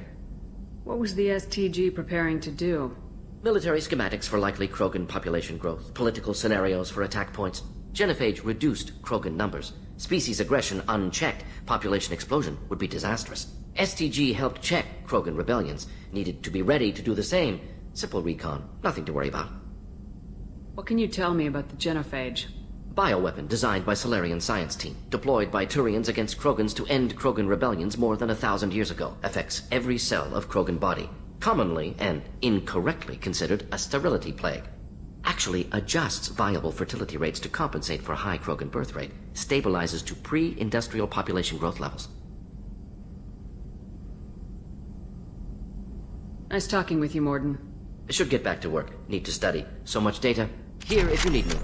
What was the STG preparing to do? Military schematics for likely Krogan population growth, political scenarios for attack points. Genophage reduced Krogan numbers. Species aggression unchecked, population explosion would be disastrous. STG helped check Krogan rebellions, needed to be ready to do the same. Simple recon, nothing to worry about. What can you tell me about the genophage? Bioweapon designed by Solarian science team, deployed by Turians against Krogans to end Krogan rebellions more than 1,000 years ago. Affects every cell of Krogan body. Commonly and incorrectly considered a sterility plague. Actually adjusts viable fertility rates to compensate for high Krogan birth rate. Stabilizes to pre-industrial population growth levels. Nice talking with you, Mordin. Should get back to work. Need to study. So much data. Here if you need me.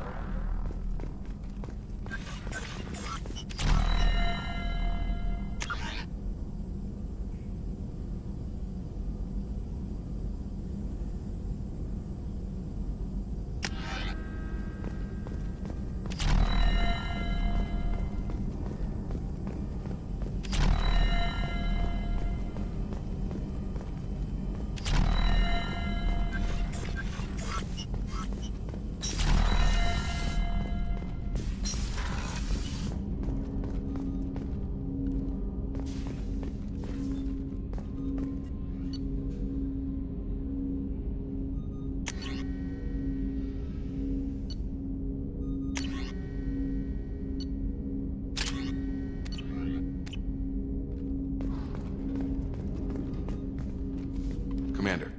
Commander,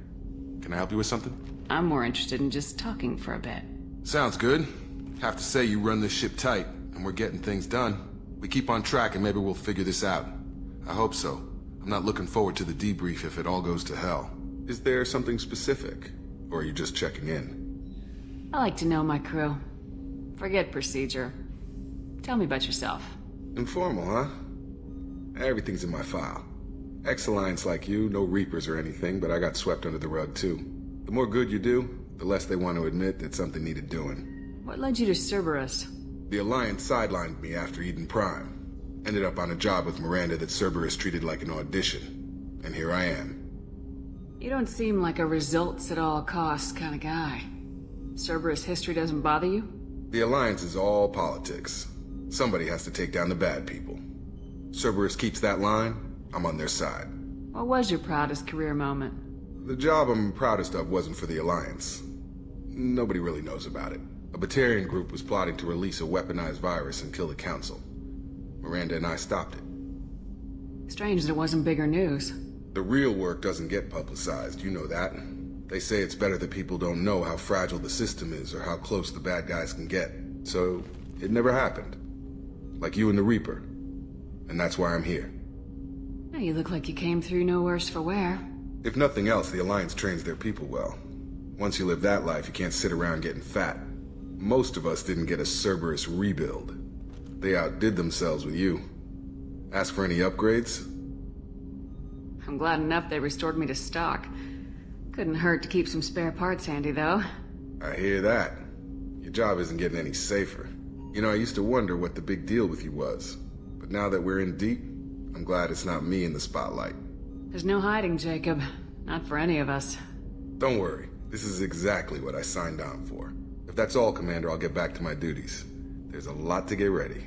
can I help you with something? I'm more interested in just talking for a bit. Sounds good. Have to say you run this ship tight, and we're getting things done. We keep on track and maybe we'll figure this out. I hope so. I'm not looking forward to the debrief if it all goes to hell. Is there something specific? Or are you just checking in? I like to know my crew. Forget procedure. Tell me about yourself. Informal, huh? Everything's in my file. Ex-Alliance like you, no Reapers or anything, but I got swept under the rug too. The more good you do, the less they want to admit that something needed doing. What led you to Cerberus? The Alliance sidelined me after Eden Prime. Ended up on a job with Miranda that Cerberus treated like an audition. And here I am. You don't seem like a results-at-all-costs kind of guy. Cerberus history doesn't bother you? The Alliance is all politics. Somebody has to take down the bad people. Cerberus keeps that line, I'm on their side. What was your proudest career moment? The job I'm proudest of wasn't for the Alliance. Nobody really knows about it. A Batarian group was plotting to release a weaponized virus and kill the Council. Miranda and I stopped it. Strange that it wasn't bigger news. The real work doesn't get publicized, you know that. They say it's better that people don't know how fragile the system is or how close the bad guys can get. So, it never happened. Like you and the Reaper. And that's why I'm here. Now you look like you came through no worse for wear. If nothing else, the Alliance trains their people well. Once you live that life, you can't sit around getting fat. Most of us didn't get a Cerberus rebuild. They outdid themselves with you. Ask for any upgrades? I'm glad enough they restored me to stock. Couldn't hurt to keep some spare parts handy, though. I hear that. Your job isn't getting any safer. You know, I used to wonder what the big deal with you was. But now that we're in deep, I'm glad it's not me in the spotlight. There's no hiding, Jacob. Not for any of us. Don't worry. This is exactly what I signed on for. If that's all, Commander, I'll get back to my duties. There's a lot to get ready.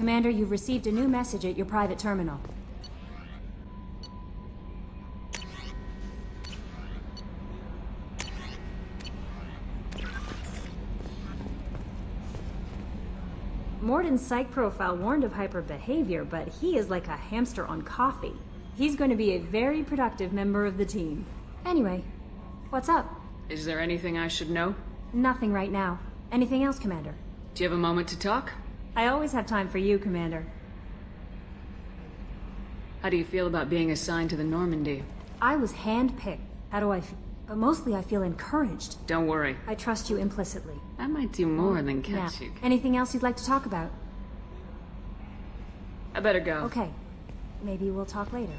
Commander, you've received a new message at your private terminal. Mordin's psych profile warned of hyper behavior, but he is like a hamster on coffee. He's going to be a very productive member of the team. Anyway, what's up? Is there anything I should know? Nothing right now. Anything else, Commander? Do you have a moment to talk? I always have time for you, Commander. How do you feel about being assigned to the Normandy? I was handpicked. How do I feel? But mostly I feel encouraged. Don't worry. I trust you implicitly. I might do more than catch you. Anything else you'd like to talk about? I better go. Okay. Maybe we'll talk later.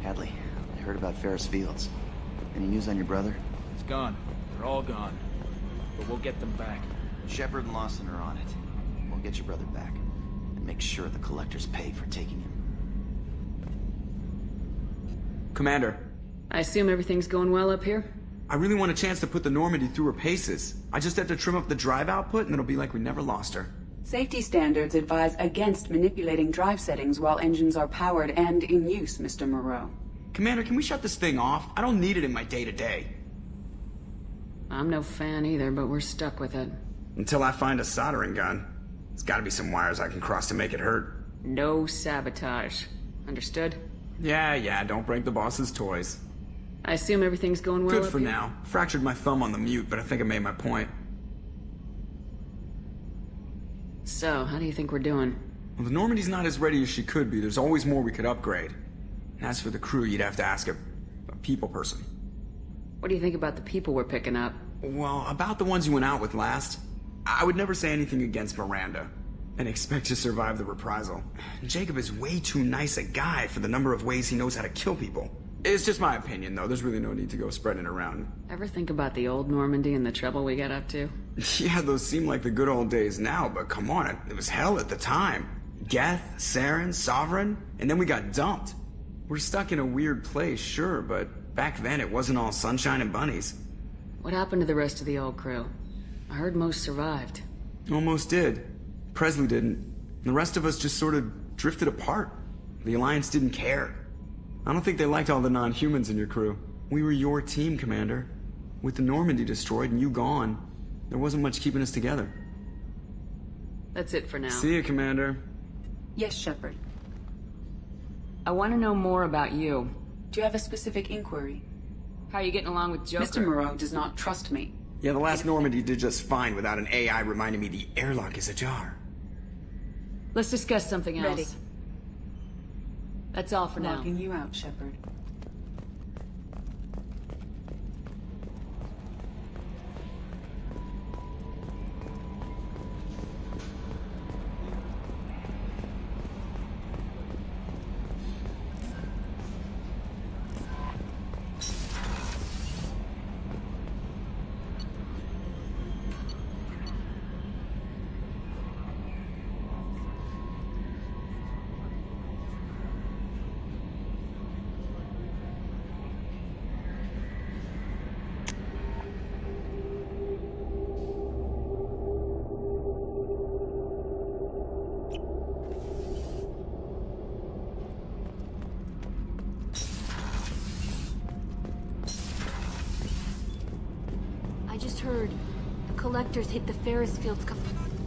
Hadley, I heard about Ferris Fields. Any news on your brother? It's gone. They're all gone. But we'll get them back. Shepard and Lawson are on it. We'll get your brother back. And make sure the collectors pay for taking him. Commander. I assume everything's going well up here? I really want a chance to put the Normandy through her paces. I just have to trim up the drive output and it'll be like we never lost her. Safety standards advise against manipulating drive settings while engines are powered and in use, Mr. Moreau. Commander, can we shut this thing off? I don't need it in my day-to-day. I'm no fan either, but we're stuck with it. Until I find a soldering gun. There's gotta be some wires I can cross to make it hurt. No sabotage. Understood? Yeah, don't break the boss's toys. I assume everything's going well Good up for here? now. Fractured my thumb on the mute, but I think I made my point. So, how do you think we're doing? Well, the Normandy's not as ready as she could be. There's always more we could upgrade. And as for the crew, you'd have to ask a people person. What do you think about the people we're picking up? Well, about the ones you went out with last, I would never say anything against Miranda, and expect to survive the reprisal. Jacob is way too nice a guy for the number of ways he knows how to kill people. It's just my opinion, though. There's really no need to go spreading it around. Ever think about the old Normandy and the trouble we got up to? Yeah, those seem like the good old days now, but come on, it was hell at the time. Geth, Saren, Sovereign, and then we got dumped. We're stuck in a weird place, sure, but back then it wasn't all sunshine and bunnies. What happened to the rest of the old crew? I heard most survived. Almost did. Presley didn't. The rest of us just sort of drifted apart. The Alliance didn't care. I don't think they liked all the non-humans in your crew. We were your team, Commander. With the Normandy destroyed and you gone, there wasn't much keeping us together. That's it for now. See you, Commander. Yes, Shepard. I want to know more about you. Do you have a specific inquiry? How are you getting along with Joker? Mr. Moreau does not trust me. Yeah, the last Normandy did just fine without an AI reminding me the airlock is ajar. Let's discuss something else. Ready. That's all for now. Logging you out, Shepard. I just heard the collectors hit the Ferris fields.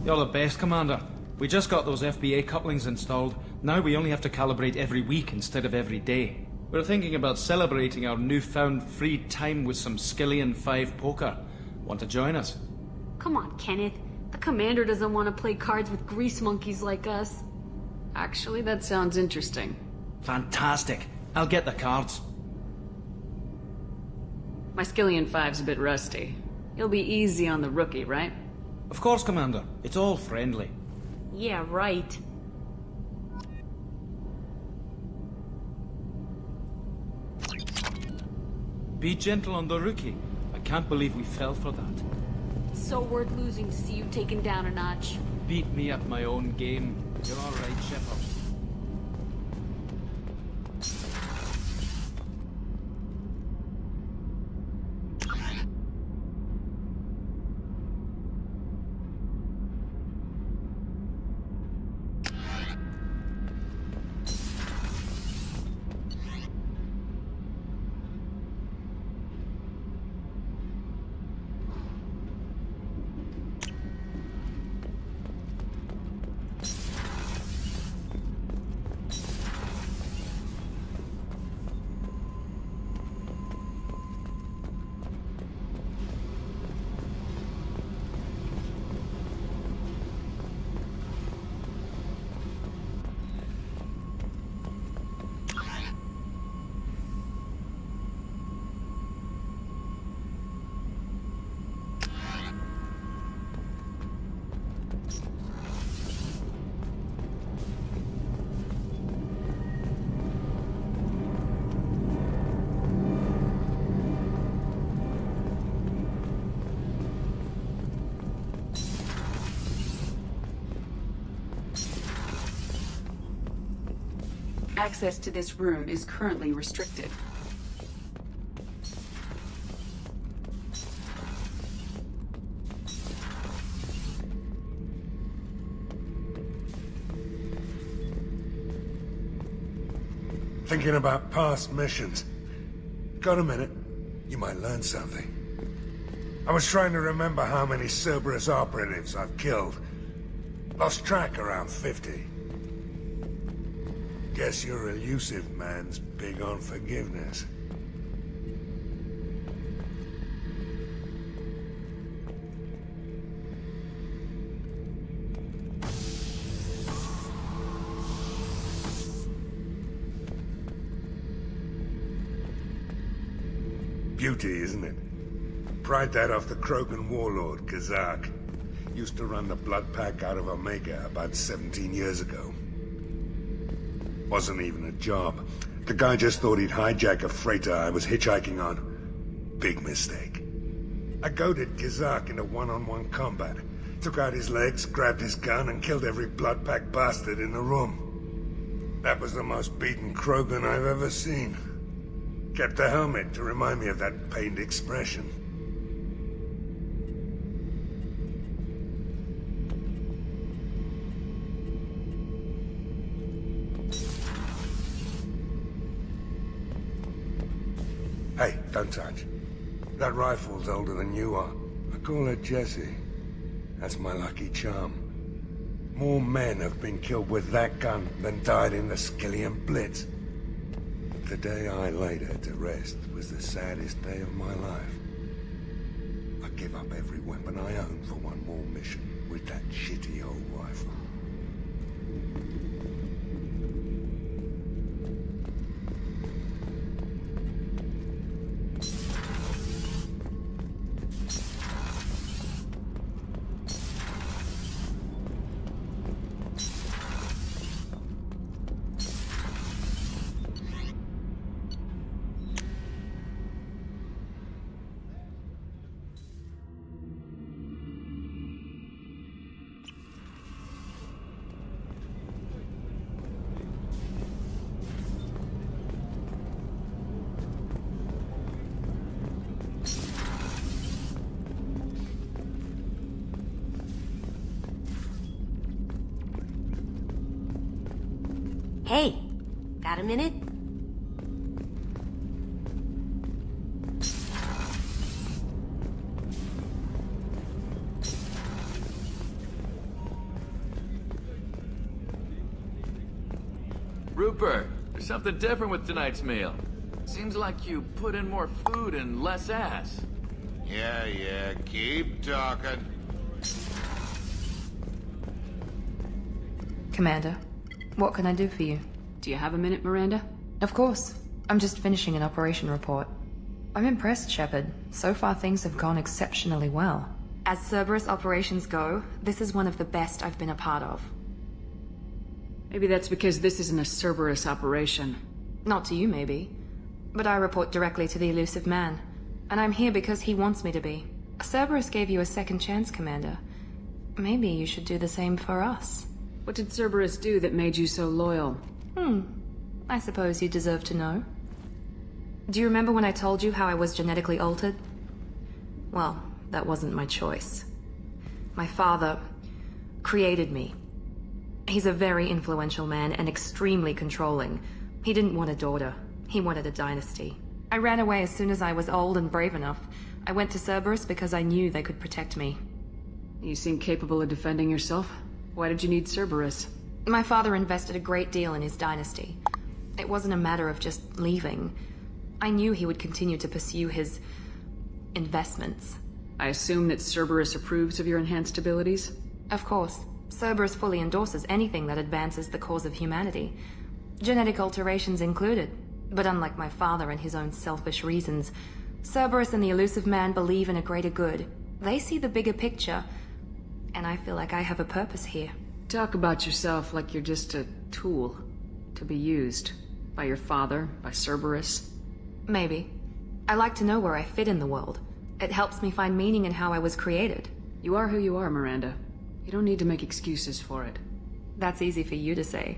You're the best, Commander. We just got those FBA couplings installed. Now we only have to calibrate every week instead of every day. We're thinking about celebrating our newfound free time with some Skillian 5 poker. Want to join us? Come on, Kenneth. The commander doesn't want to play cards with grease monkeys like us. Actually, that sounds interesting. Fantastic. I'll get the cards. My Skillian 5's a bit rusty. You'll be easy on the rookie, right? Of course, Commander. It's all friendly. Yeah, right. Be gentle on the rookie. I can't believe we fell for that. So worth losing to see you taken down a notch. Beat me at my own game. You're all right, Shepard. Access to this room is currently restricted. Thinking about past missions. Got a minute? You might learn something. I was trying to remember how many Cerberus operatives I've killed. Lost track around 50. Guess your elusive man's big on forgiveness. Beauty, isn't it? Pried that off the Krogan warlord, Kazak. Used to run the blood pack out of Omega about 17 years ago. Wasn't even a job. The guy just thought he'd hijack a freighter I was hitchhiking on. Big mistake. I goaded Kazak into one-on-one combat. Took out his legs, grabbed his gun, and killed every blood pack bastard in the room. That was the most beaten Krogan I've ever seen. Kept the helmet to remind me of that pained expression. Hey, don't touch. That rifle's older than you are. I call her Jessie. That's my lucky charm. More men have been killed with that gun than died in the Skillian Blitz. The day I laid her to rest was the saddest day of my life. I give up every weapon I own for one more mission with that shitty old rifle. Hey, got a minute? Rupert, there's something different with tonight's meal. Seems like you put in more food and less ass. Yeah, keep talking. Commander, what can I do for you? Do you have a minute, Miranda? Of course. I'm just finishing an operation report. I'm impressed, Shepard. So far things have gone exceptionally well. As Cerberus operations go, this is one of the best I've been a part of. Maybe that's because this isn't a Cerberus operation. Not to you, maybe. But I report directly to the elusive man. And I'm here because he wants me to be. Cerberus gave you a second chance, Commander. Maybe you should do the same for us. What did Cerberus do that made you so loyal? I suppose you deserve to know. Do you remember when I told you how I was genetically altered? Well, that wasn't my choice. My father created me. He's a very influential man and extremely controlling. He didn't want a daughter. He wanted a dynasty. I ran away as soon as I was old and brave enough. I went to Cerberus because I knew they could protect me. You seem capable of defending yourself. Why did you need Cerberus? My father invested a great deal in his dynasty. It wasn't a matter of just leaving. I knew he would continue to pursue his investments. I assume that Cerberus approves of your enhanced abilities? Of course. Cerberus fully endorses anything that advances the cause of humanity. Genetic alterations included. But unlike my father and his own selfish reasons, Cerberus and the elusive man believe in a greater good. They see the bigger picture, and I feel like I have a purpose here. Talk about yourself like you're just a tool to be used. By your father, by Cerberus. Maybe. I like to know where I fit in the world. It helps me find meaning in how I was created. You are who you are, Miranda. You don't need to make excuses for it. That's easy for you to say.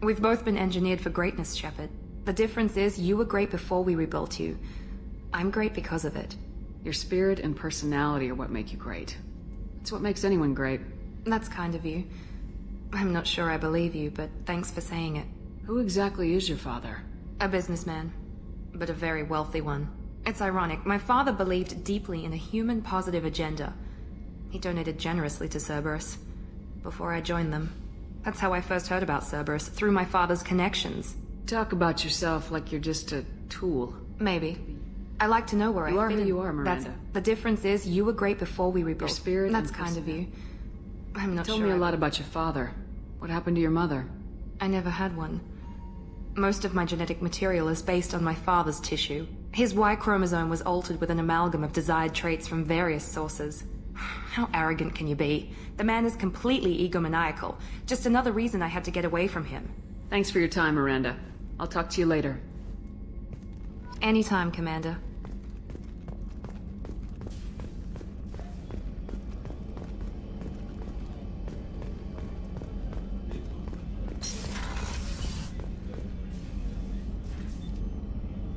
We've both been engineered for greatness, Shepard. The difference is you were great before we rebuilt you. I'm great because of it. Your spirit and personality are what make you great. It's what makes anyone great. That's kind of you. I'm not sure I believe you, but thanks for saying it. Who exactly is your father? A businessman, but a very wealthy one. It's ironic. My father believed deeply in a human positive agenda. He donated generously to Cerberus. before I joined them. That's how I first heard about Cerberus, through my father's connections. Talk about yourself like you're just a tool. Maybe. I like to know where You I are fit who in. you are, Miranda. The difference is, you were great before we rebuilt. Your spirit That's and kind of you. I'm not Tell sure. me a lot about your father. What happened to your mother? I never had one. Most of my genetic material is based on my father's tissue. His Y chromosome was altered with an amalgam of desired traits from various sources. How arrogant can you be? The man is completely egomaniacal. Just another reason I had to get away from him. Thanks for your time, Miranda. I'll talk to you later. Anytime, Commander.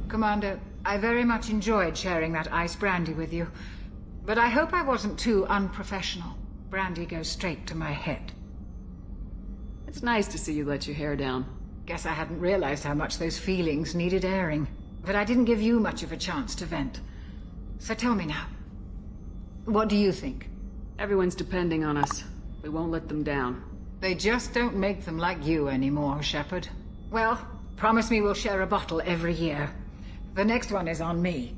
Commander, I very much enjoyed sharing that ice brandy with you. But I hope I wasn't too unprofessional. Brandy goes straight to my head. It's nice to see you let your hair down. Guess I hadn't realized how much those feelings needed airing. But I didn't give you much of a chance to vent. So tell me now. What do you think? Everyone's depending on us. We won't let them down. They just don't make them like you anymore, Shepard. Well, promise me we'll share a bottle every year. The next one is on me.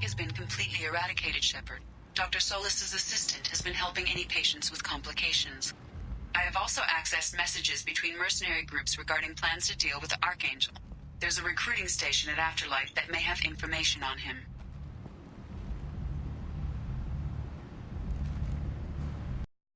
Has been completely eradicated, Shepard. Dr. Solis's assistant has been helping any patients with complications. I have also accessed messages between mercenary groups regarding plans to deal with the Archangel. There's a recruiting station at Afterlight that may have information on him.